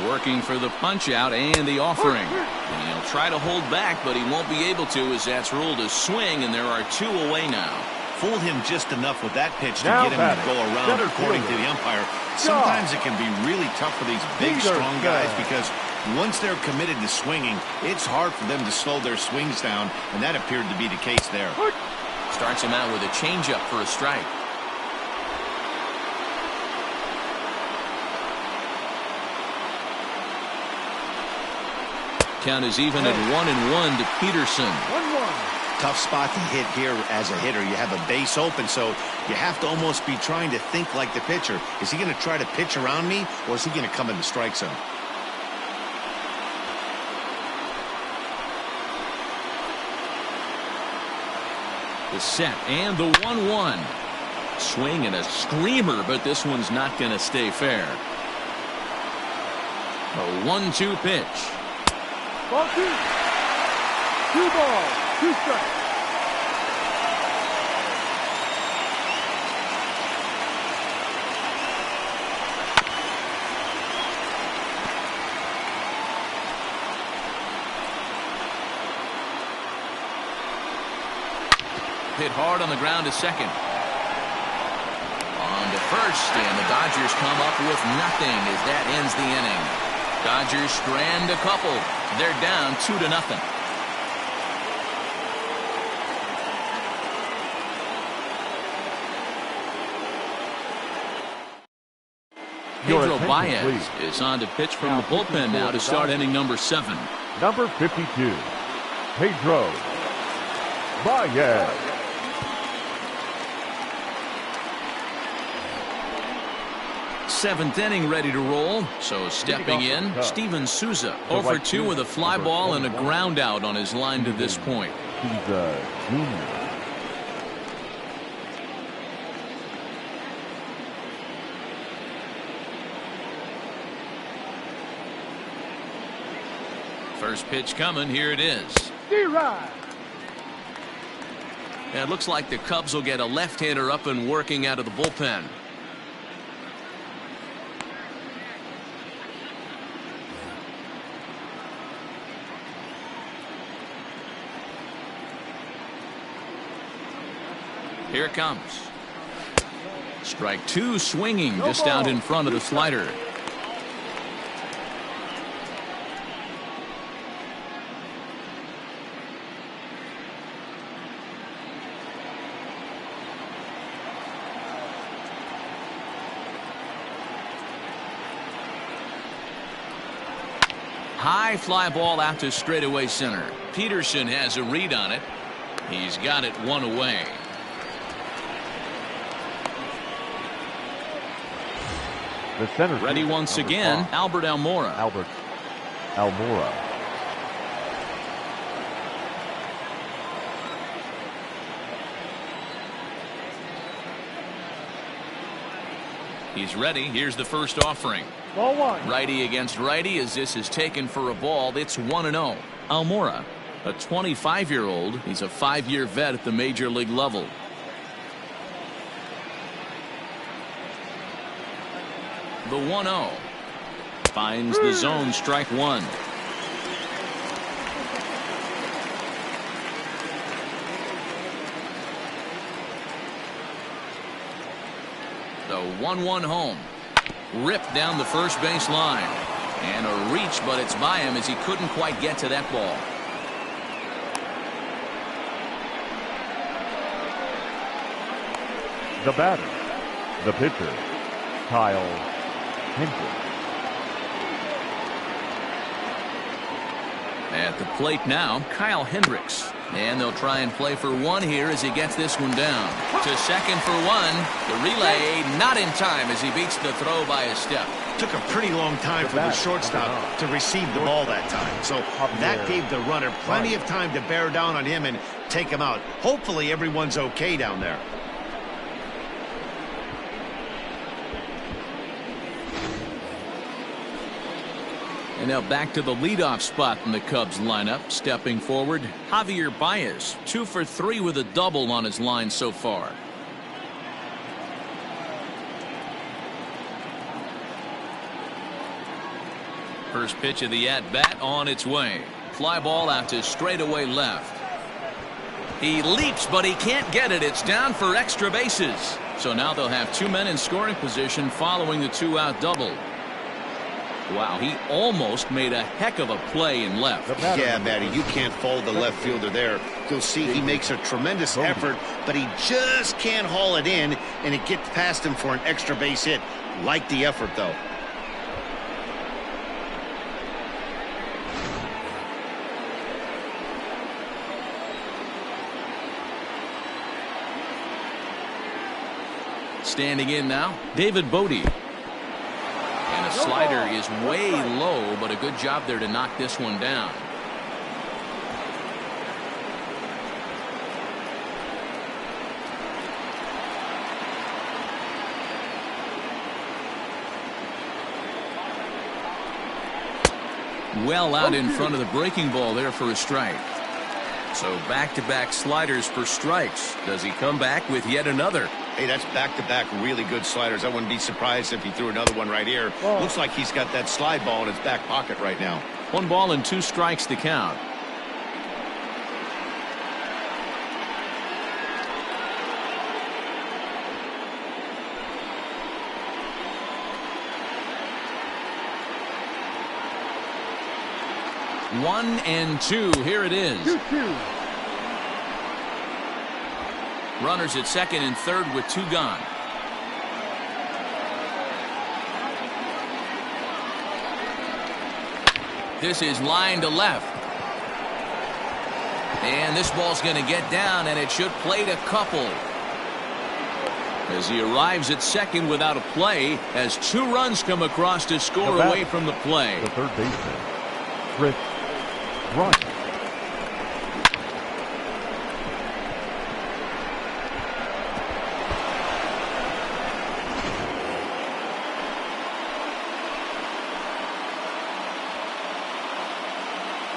Working for the punch out and the offering. And he'll try to hold back, but he won't be able to as that's ruled a swing, and there are 2 away now. Fooled him just enough with that pitch to get him to go around, according to the umpire. Sometimes it can be really tough for these big, strong guys because once they're committed to swinging, it's hard for them to slow their swings down, and that appeared to be the case there. Starts him out with a changeup for a strike. Count is even at 1-1 to Peterson. 1-1. Tough spot to hit here as a hitter. You have a base open, so you have to almost be trying to think like the pitcher. Is he going to try to pitch around me, or is he going to come in the strike zone? The set and the 1-1. Swing and a screamer, but this one's not going to stay fair. A 1-2 pitch. Ball 2. 2 balls, 2 strikes. Hit hard on the ground to second. On to first, and the Dodgers come up with nothing as that ends the inning. Dodgers strand a couple. They're down 2-0. Pedro Baez is on to pitch from the bullpen now to start inning number 7. Number 52, Pedro Baez. Seventh inning ready to roll. So stepping in, Steven Souza 0-for-2 with a fly ball and a ground out on his line to this point. He's a junior. First pitch coming. Here it is. D-Ride. And it looks like the Cubs will get a left-hander up and working out of the bullpen. Here it comes. Strike 2 swinging just out in front of the slider. High fly ball out to straightaway center. Peterson has a read on it. He's got it one away. The center ready once again, Albert Almora. Albert Almora. He's ready. Here's the first offering. Ball one. Righty against righty as this is taken for a ball. It's 1-0. Almora, a 25-year-old. He's a 5-year vet at the major league level. The 1-0. Finds the zone, strike one. The 1-1 home. Ripped down the first base line. And a reach, but it's by him as he couldn't quite get to that ball. The batter, the pitcher, Kyle Hendricks. At the plate now, Kyle Hendricks. And they'll try and play for one here as he gets this one down. To second for one. The relay not in time as he beats the throw by a step. Took a pretty long time for the shortstop to receive the ball that time. So that gave the runner plenty of time to bear down on him and take him out. Hopefully everyone's okay down there. And now back to the leadoff spot in the Cubs lineup. Stepping forward, Javier Baez, 2 for 3 with a double on his line so far. First pitch of the at-bat on its way. Fly ball out to straightaway left. He leaps, but he can't get it. It's down for extra bases. So now they'll have 2 men in scoring position following the 2-out double. Wow, he almost made a heck of a play in left. Yeah, Matty, you can't fault the left fielder there. You'll see he makes a tremendous effort, but he just can't haul it in, and it gets past him for an extra base hit. Like the effort, though. Standing in now, David Bodie. And a slider is way low, but a good job there to knock this one down. Well out in front of the breaking ball there for a strike. So back-to-back sliders for strikes. Does he come back with yet another? Hey, that's back-to-back really good sliders. I wouldn't be surprised if he threw another one right here. Looks like he's got that slide ball in his back pocket right now. 1 ball and 2 strikes to count. One and 2. Here it is. 2-2. Runners at second and third with 2 gone. This is line to left. And this ball's going to get down, and it should plate a couple. As he arrives at second without a play, as 2 runs come across to score away from the play. The third baseman, Chris Bryant.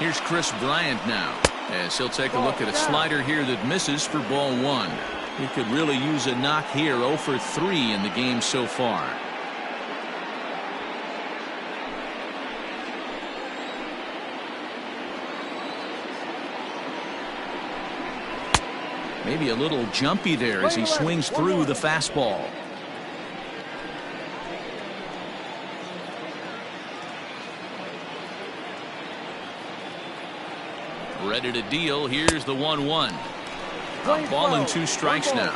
Here's Chris Bryant now, as he'll take a look at a slider here that misses for ball 1. He could really use a knock here. 0 for 3 in the game so far. Maybe a little jumpy there as he swings through the fastball. Ready to deal. Here's the 1-1. Ball and 2 strikes now.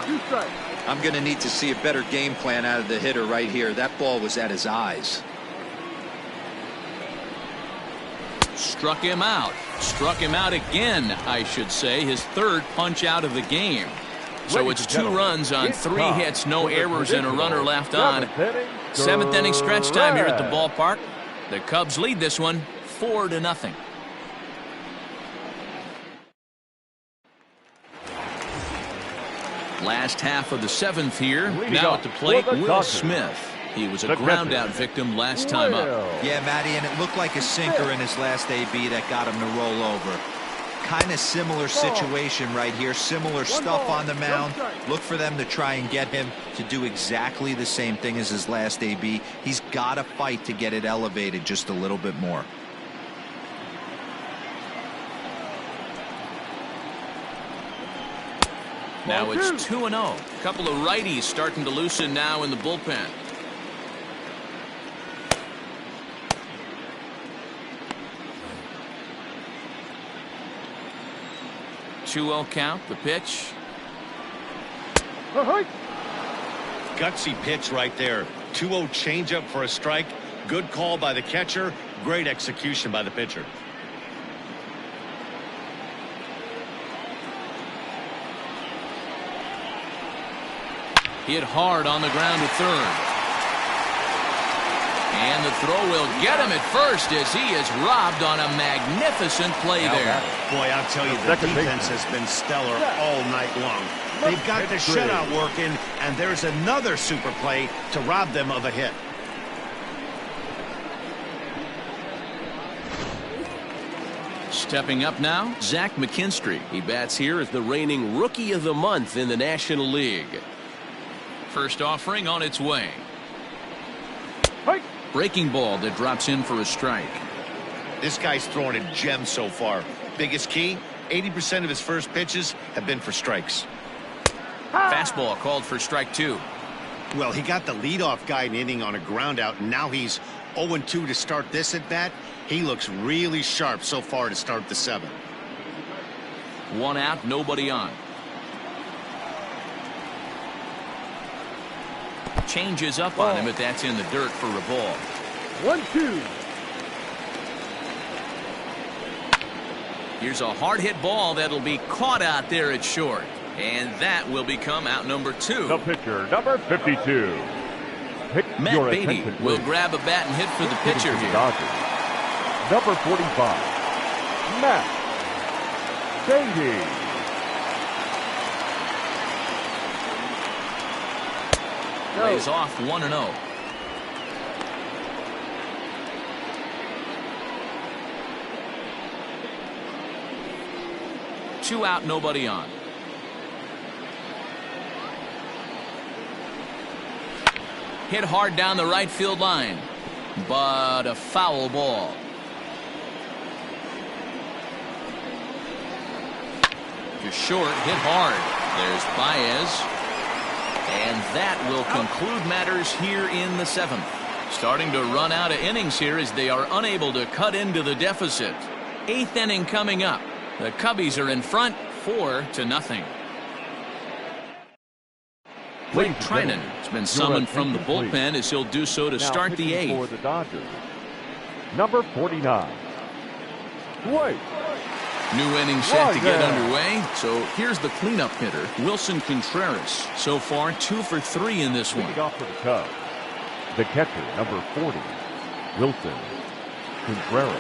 I'm going to need to see a better game plan out of the hitter right here. That ball was at his eyes. Struck him out. Struck him out again, I should say. His third punch out of the game. So it's 2 runs on 3 hits, no errors, and a runner left on. 7th inning stretch time here at the ballpark. The Cubs lead this one 4-0. Last half of the 7th here. Now at the plate, Will Smith. He was a ground-out victim last time up. Yeah, Matty, and it looked like a sinker in his last AB that got him to roll over. Kind of similar situation right here. Similar stuff on the mound. Look for them to try and get him to do exactly the same thing as his last AB. He's got to fight to get it elevated just a little bit more. Now it's 2-0. A couple of righties starting to loosen now in the bullpen. 2-0 count, the pitch. Gutsy pitch right there. 2-0 changeup for a strike. Good call by the catcher. Great execution by the pitcher. Hit hard on the ground to third. And the throw will get him at first as he is robbed on a magnificent play there. Boy, I'll tell you, the defense has been stellar all night long. They've got the shutout working, and there's another super play to rob them of a hit. Stepping up now, Zach McKinstry. He bats here as the reigning Rookie of the Month in the National League. First offering on its way. Breaking ball that drops in for a strike. This guy's throwing a gem so far. Biggest key, 80% of his first pitches have been for strikes. Fastball called for strike 2. Well, he got the leadoff guy in inning on a ground out, and now he's 0-2 to start this at bat. He looks really sharp so far to start the 7th. 1 out, nobody on. Changes up on him, but that's in the dirt for a ball. 1-2. Here's a hard hit ball that'll be caught out there at short. And that will become out number 2. The pitcher, number 52. Matt Beatty will grab a bat and hit for the pitcher here. Number 45, Matt Beatty. Plays off 1-0. Two out, nobody on. Hit hard down the right field line, but a foul ball. To short, hit hard. There's Baez. And that will conclude matters here in the 7th. Starting to run out of innings here as they are unable to cut into the deficit. 8th inning coming up. The Cubbies are in front 4-0. Blake Trinan has been summoned from the bullpen as he'll do so to start the 8th. For the Dodgers, number 49, Blake. New inning set to get underway. So here's the cleanup hitter, Wilson Contreras. So far, 2 for 3 in this one. Off for the Cubs, the catcher, number 40, Wilson Contreras.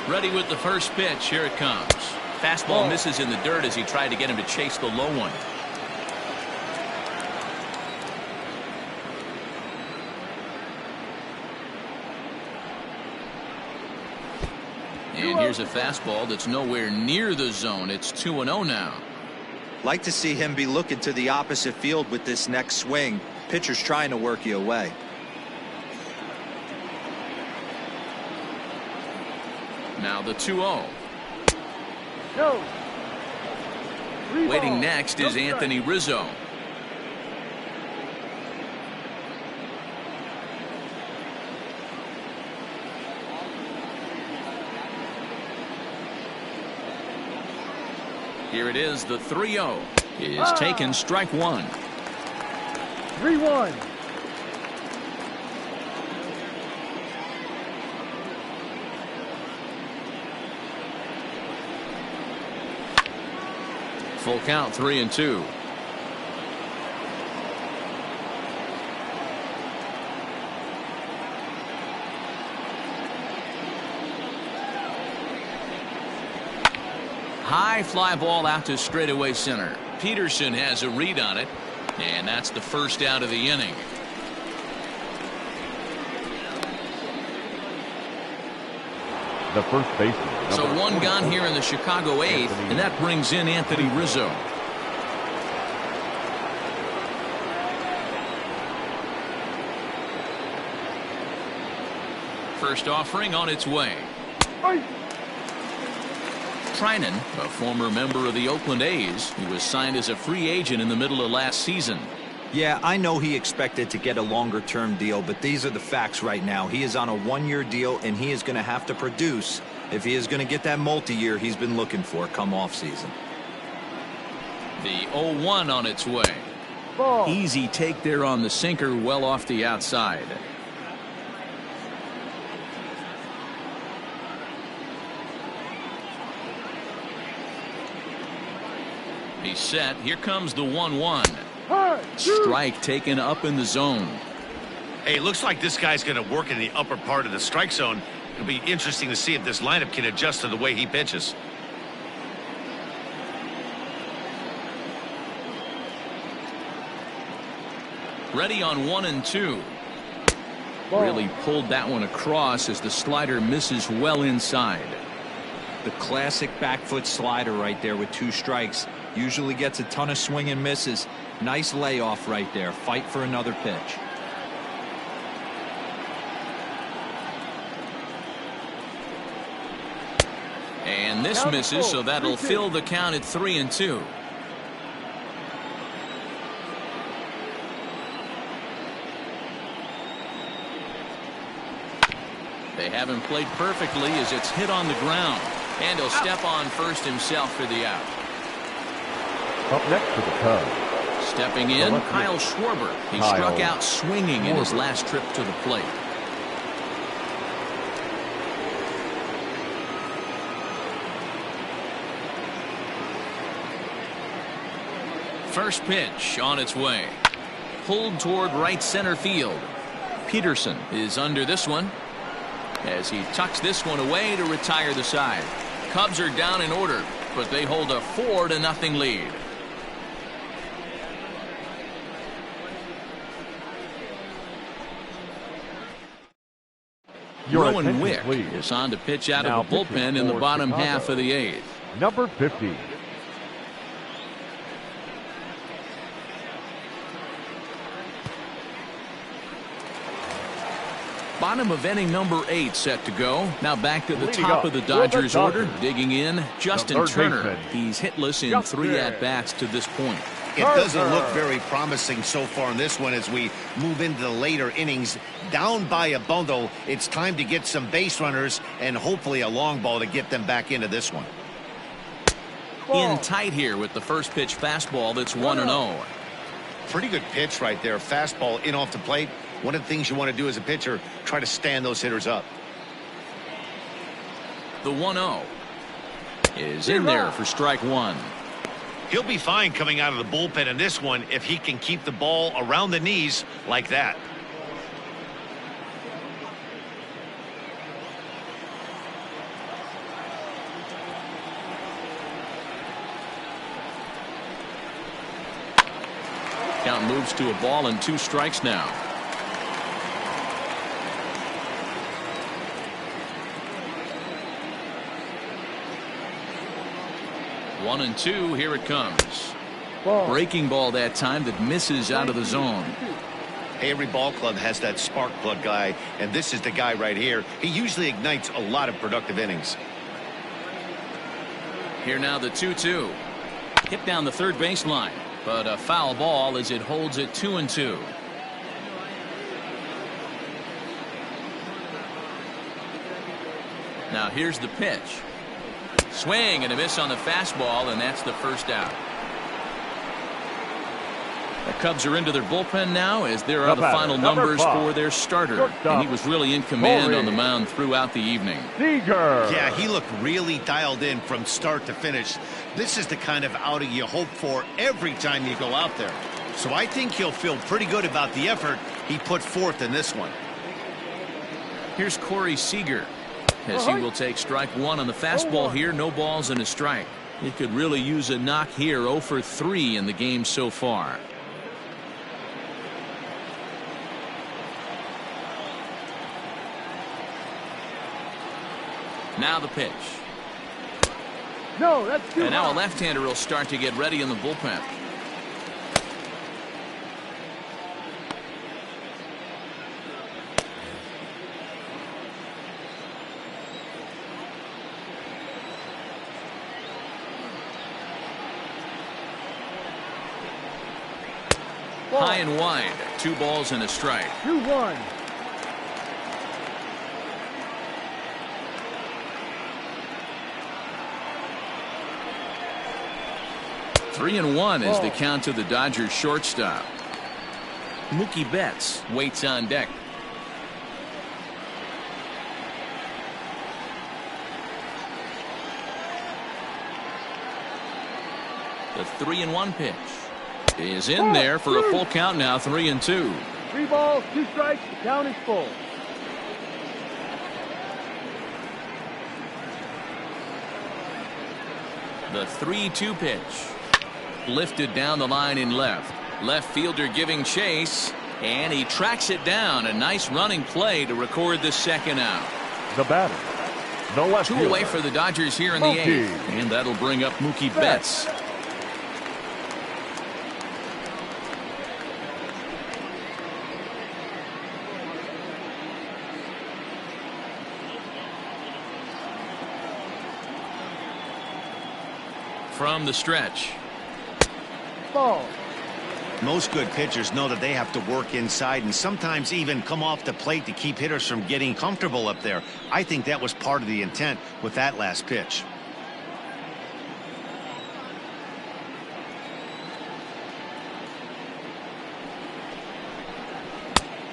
Ready with the first pitch. Here it comes. Fastball misses in the dirt as he tried to get him to chase the low one. And here's a fastball that's nowhere near the zone. It's 2-0 now. Like to see him be looking to the opposite field with this next swing. Pitcher's trying to work you away. Now the 2-0. No. Waiting next is Anthony Rizzo. Here it is, the 3-0 is taken, strike 1. 3-1. Full count, 3-2. High fly ball out to straightaway center. Peterson has a read on it, and that's the first out of the inning. The first baseman. So one gone here in the Chicago eighth, and that brings in Anthony Rizzo. First offering on its way. Trinan, a former member of the Oakland A's, who was signed as a free agent in the middle of last season. Yeah, I know he expected to get a longer-term deal, but these are the facts right now. He is on a one-year deal, and he is going to have to produce if he is going to get that multi-year he's been looking for come off-season. The 0-1 on its way. Ball. Easy take there on the sinker, well off the outside. He's set. Here comes the 1-1. Strike taken up in the zone. Hey, it looks like this guy's going to work in the upper part of the strike zone. It'll be interesting to see if this lineup can adjust to the way he pitches. Ready on 1-2. Really pulled that one across as the slider misses well inside. The classic back foot slider right there with 2 strikes. Usually gets a ton of swing and misses. Nice layoff right there. Fight for another pitch. And this misses, so that'll fill the count at 3-2. They haven't played perfectly as it's hit on the ground. And he'll step on first himself for the out. Up next to the Cubs. Stepping in, Kyle Schwarber. He struck out swinging in his last trip to the plate. First pitch on its way. Pulled toward right center field. Peterson is under this one as he tucks this one away to retire the side. Cubs are down in order, but they hold a 4-0 lead. Rowan Wick is on to pitch out of the bullpen in the bottom half of the eighth. Number 50. Bottom of inning number 8 set to go. Now back to the top of the Dodgers order. Digging in, Justin Turner. He's hitless in 3 at-bats to this point. It doesn't look very promising so far in this one as we move into the later innings. Down by a bundle, it's time to get some base runners and hopefully a long ball to get them back into this one. In tight here with the first pitch fastball that's 1-0. Pretty good pitch right there. Fastball in off the plate. One of the things you want to do as a pitcher, try to stand those hitters up. The 1-0 is in there for strike 1. He'll be fine coming out of the bullpen in this one if he can keep the ball around the knees like that. Count moves to a ball and 2 strikes now. One and 2, here it comes. Breaking ball that time that misses out of the zone. Hey, every ball club has that spark plug guy, and this is the guy right here. He usually ignites a lot of productive innings. Here now the 2-2. Hit down the third baseline, but a foul ball as it holds it 2-2. Now here's the pitch. Swing and a miss on the fastball, and that's the first out. The Cubs are into their bullpen now as there are the final numbers for their starter. And he was really in command on the mound throughout the evening. Yeah, he looked really dialed in from start to finish. This is the kind of outing you hope for every time you go out there. So I think he'll feel pretty good about the effort he put forth in this one. Here's Corey Seager as he will take strike one on the fastball here. No balls and a strike. He could really use a knock here. 0 for 3 in the game so far. Now the pitch. No, that's too And now a high. left-hander will start to get ready in the bullpen. High and wide. 2 balls and a strike. 2-1. 3-1 is the count to the Dodgers shortstop. Mookie Betts waits on deck. The 3-1 pitch is in there for a full count now. 3-2. 3 balls, 2 strikes. The count is full. The 3-2 pitch lifted down the line in left. Left fielder giving chase, and he tracks it down. A nice running play to record the second out. The batter, the left 2 fielder, away for the Dodgers here in the 8th, and that'll bring up Mookie Betts. From the stretch. Ball. Most good pitchers know that they have to work inside and sometimes even come off the plate to keep hitters from getting comfortable up there. I think that was part of the intent with that last pitch.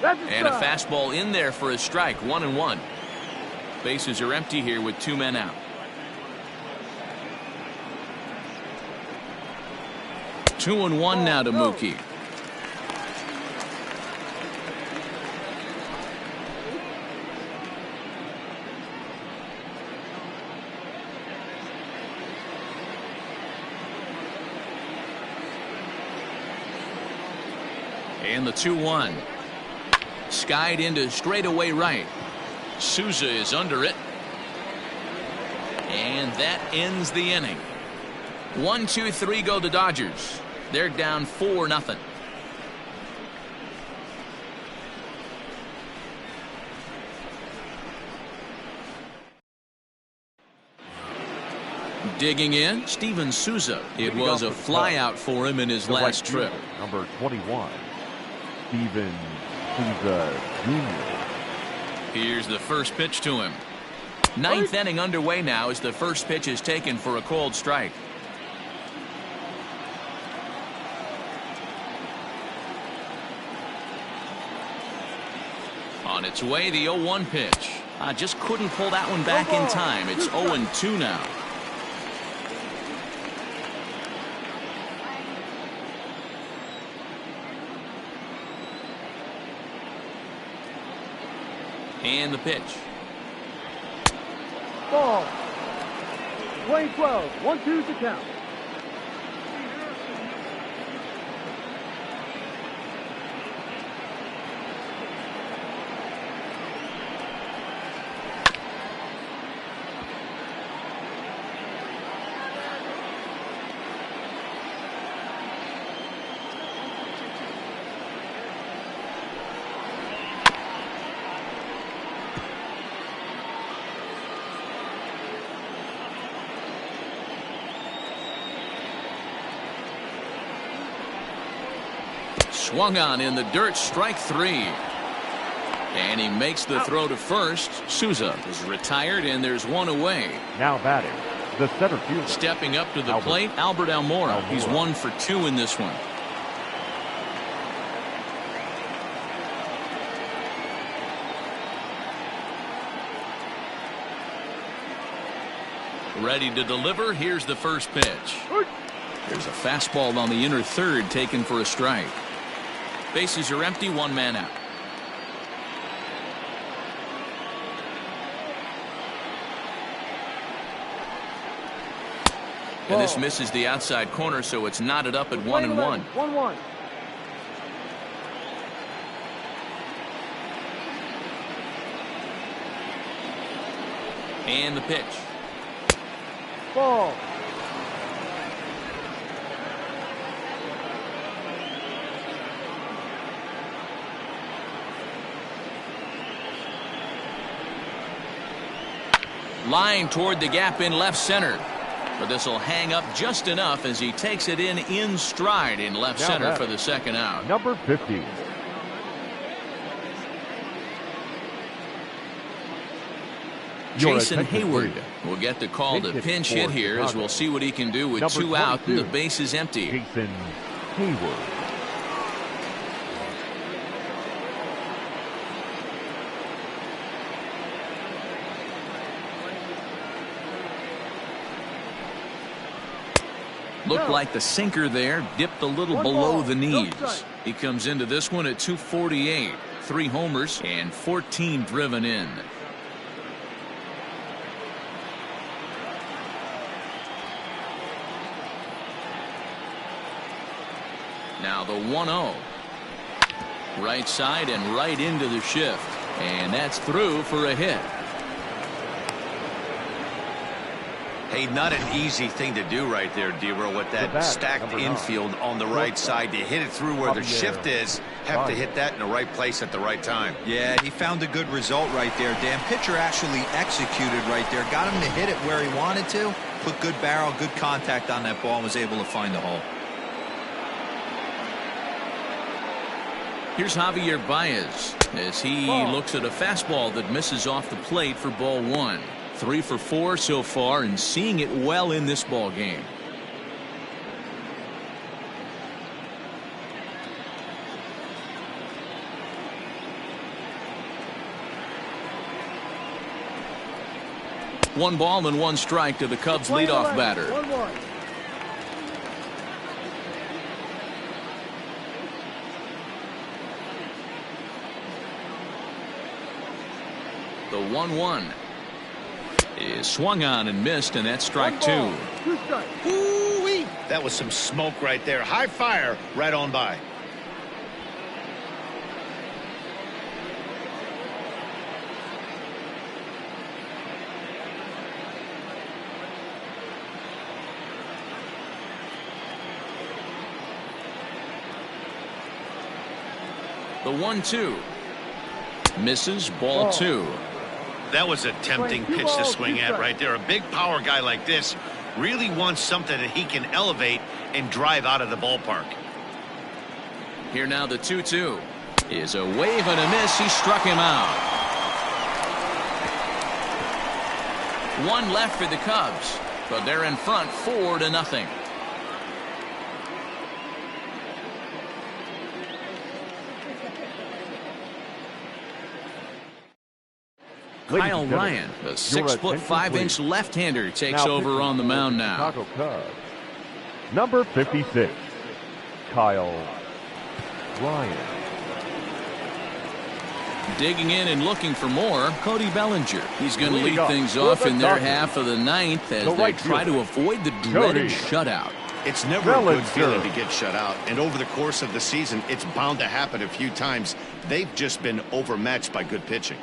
And a fastball in there for a strike. 1-1. Bases are empty here with 2 men out. 2-1 now to Mookie. And the 2-1. Skied into straightaway right. Souza is under it. And that ends the inning. 1, 2, 3 go the Dodgers. They're down 4-0. Digging in, Steven Souza. It was a flyout for him in his last trip. Number 21, Steven Souza Jr. Here's the first pitch to him. 9th inning underway now as the first pitch is taken for a called strike. On its way, the 0-1 pitch. Just couldn't pull that one back in time. It's 0-2 now. And the pitch. Ball. Swing 12. 1-2 to count. Swung on in the dirt, strike 3. And he makes the throw to first. Souza is retired, and there's 1 away. Now batting, the center fielder. Stepping up to the plate, Albert Almora. He's 1 for 2 in this one. Ready to deliver. Here's the first pitch. There's a fastball on the inner third taken for a strike. Bases are empty, one man out. And this misses the outside corner, so it's knotted up at 1-1. 1-1. And the pitch. Ball. Line toward the gap in left center. But this will hang up just enough as he takes it in stride in left center for the second out. Number 50. Jason Hayward will get the call to pinch hit here as we'll see what he can do with 2 out and the base is empty. Jason Hayward. Looked like the sinker there dipped a little below the knees. He comes into this one at 248. 3 homers and 14 driven in. Now the 1-0. Right side and right into the shift. And that's through for a hit. Hey, not an easy thing to do right there, Dero, with that stacked infield on the right side. To hit it through where the shift is, have to hit that in the right place at the right time. Yeah, he found a good result right there, Dan. Pitcher actually executed right there. Got him to hit it where he wanted to. Put good barrel, good contact on that ball and was able to find the hole. Here's Javier Baez as he looks at a fastball that misses off the plate for ball 1. 3 for 4 so far and seeing it well in this ball game. One ball and 1 strike to the Cubs leadoff batter. 1-1. The 1-1 is swung on and missed, and that's strike 2. Ooh-wee. That was some smoke right there. High fire right on by. The 1-2 misses, ball 2. That was a tempting pitch to swing at right there. A big power guy like this really wants something that he can elevate and drive out of the ballpark. Here now the 2-2 is a wave and a miss. He struck him out. 1 left for the Cubs, but they're in front 4-0. Kyle Ryan, the 6'5" left-hander, takes over on the mound now. Chicago Cubs. Number 56, Kyle Ryan. Digging in and looking for more, Cody Bellinger. He's going to lead things off in their half of the 9th as they try to avoid the dreaded shutout. It's never a good feeling to get shut out, and over the course of the season, it's bound to happen a few times. They've just been overmatched by good pitching.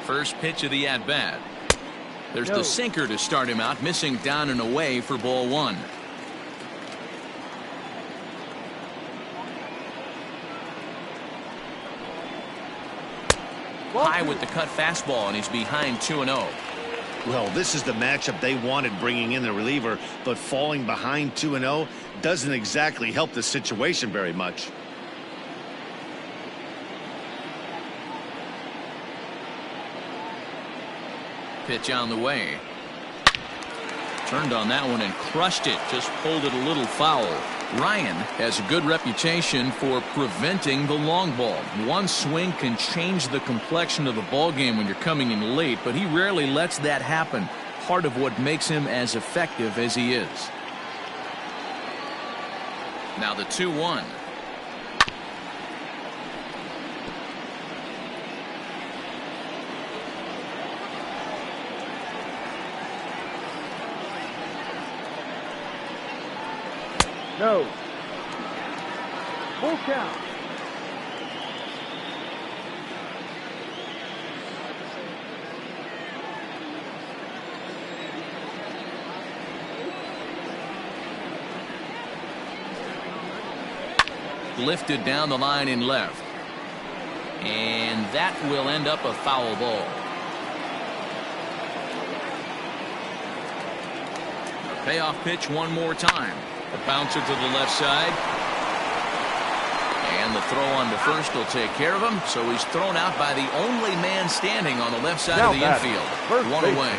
First pitch of the at-bat. There's the sinker to start him out, missing down and away for ball 1. High with the cut fastball, and he's behind 2-0. Well, this is the matchup they wanted, bringing in the reliever, but falling behind 2-0 doesn't exactly help the situation very much. Pitch on the way. Turned on that one and crushed it. Just pulled it a little foul. Ryan has a good reputation for preventing the long ball. One swing can change the complexion of the ball game when you're coming in late, but he rarely lets that happen. Part of what makes him as effective as he is. Now the 2-1. No. Full count. Lifted down the line in left. And that will end up a foul ball. Payoff pitch one more time. A bouncer to the left side. And the throw on to first will take care of him. So he's thrown out by the only man standing on the left side of the infield. One away.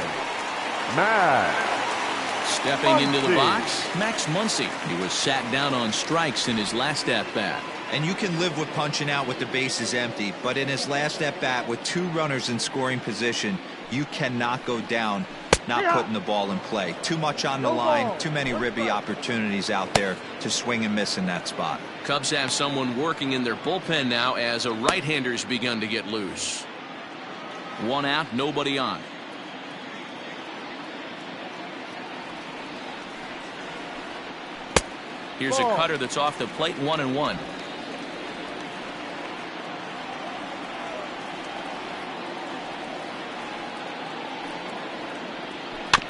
Stepping into the box, Max Muncy. He was sat down on strikes in his last at-bat. And you can live with punching out with the bases empty, but in his last at-bat with 2 runners in scoring position, you cannot go down not putting the ball in play. Too much on the line, too many ribby opportunities out there to swing and miss in that spot. Cubs have someone working in their bullpen now as a right-hander's begun to get loose. 1 out, nobody on. Here's a cutter that's off the plate, 1-1.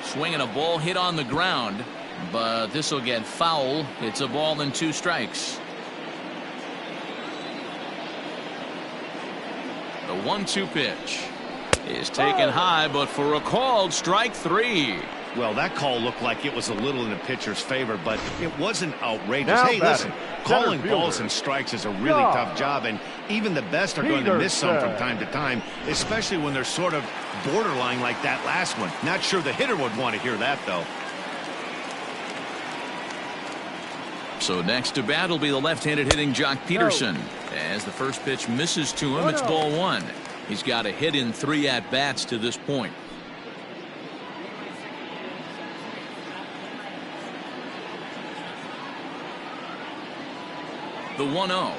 Swinging a ball hit on the ground, but this will get foul. It's a ball and 2 strikes. The 1-2 pitch is taken high, but for a called strike 3. Well, that call looked like it was a little in the pitcher's favor, but it wasn't outrageous. Hey, listen, calling balls and strikes is a really tough job, and even the best are going to miss some from time to time, especially when they're sort of borderline like that last one. Not sure the hitter would want to hear that, though. So next to bat will be the left-handed hitting Jock Peterson. As the first pitch misses to him, it's ball 1. He's got a hit in 3 at-bats to this point. The 1-0.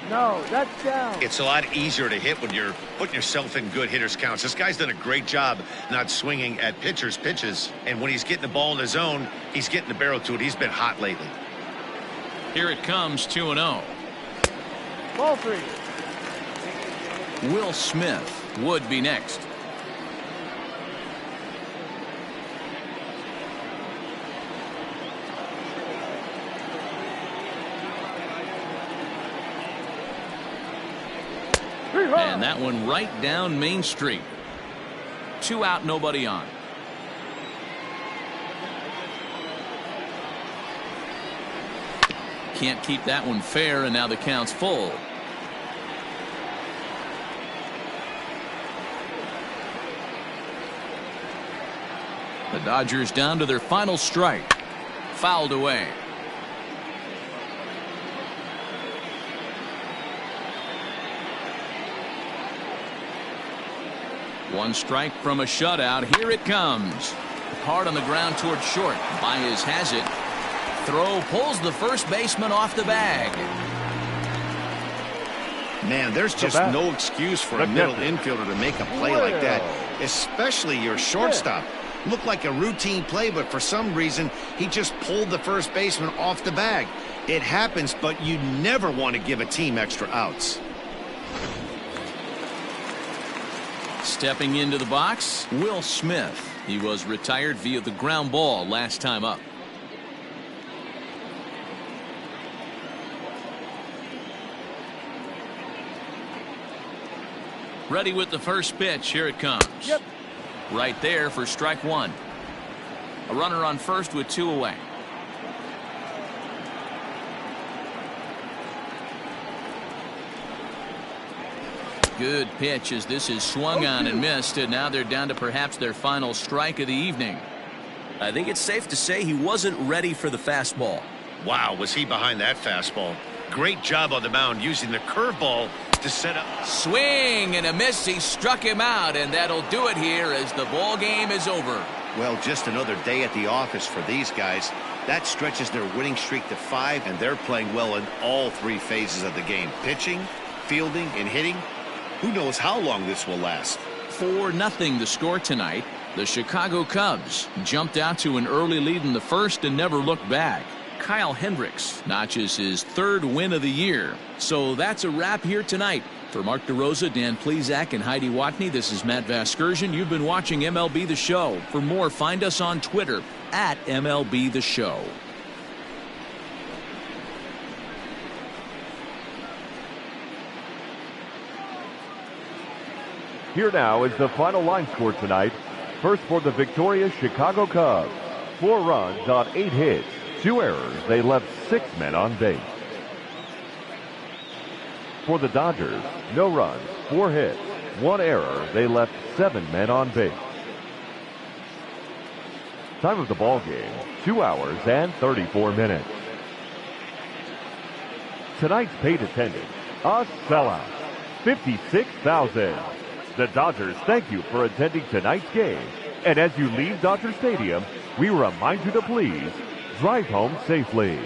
No, that's down. It's a lot easier to hit when you're putting yourself in good hitters counts. This guy's done a great job not swinging at pitchers' pitches. And when he's getting the ball in his zone, he's getting the barrel to it. He's been hot lately. Here it comes, 2-0. Ball 3. Will Smith would be next. And that one right down Main Street. 2 out, nobody on. Can't keep that one fair, and now the count's full. The Dodgers down to their final strike. Fouled away. One strike from a shutout. Here it comes. Hard on the ground towards short. Baez has it. Throw pulls the first baseman off the bag. Man, there's just no excuse for a middle infielder to make a play like that, especially your shortstop. Looked like a routine play, but for some reason, he just pulled the first baseman off the bag. It happens, but you never want to give a team extra outs. Stepping into the box, Will Smith. He was retired via the ground ball last time up. Ready with the first pitch. Here it comes. Right there for strike 1. A runner on first with 2 away. Good pitch as this is swung on and missed, and now they're down to perhaps their final strike of the evening. I think it's safe to say he wasn't ready for the fastball. Wow, was he behind that fastball. Great job on the mound using the curveball to set up. Swing and a miss. He struck him out, and that'll do it here as the ball game is over. Well, just another day at the office for these guys. That stretches their winning streak to 5, and they're playing well in all 3 phases of the game. Pitching, fielding, and hitting. Who knows how long this will last? 4-0 the score tonight. The Chicago Cubs jumped out to an early lead in the first and never looked back. Kyle Hendricks notches his 3rd win of the year. So that's a wrap here tonight. For Mark DeRosa, Dan Plesac, and Heidi Watney, this is Matt Vasgersian. You've been watching MLB The Show. For more, find us on Twitter at MLB The Show. Here now is the final line score tonight. First for the victorious Chicago Cubs. 4 runs on 8 hits. 2 errors. They left 6 men on base. For the Dodgers, no runs, 4 hits, 1 error. They left 7 men on base. Time of the ball game, 2 hours and 34 minutes. Tonight's paid attendance, a sellout, 56,000. The Dodgers thank you for attending tonight's game. And as you leave Dodger Stadium, we remind you to please drive home safely.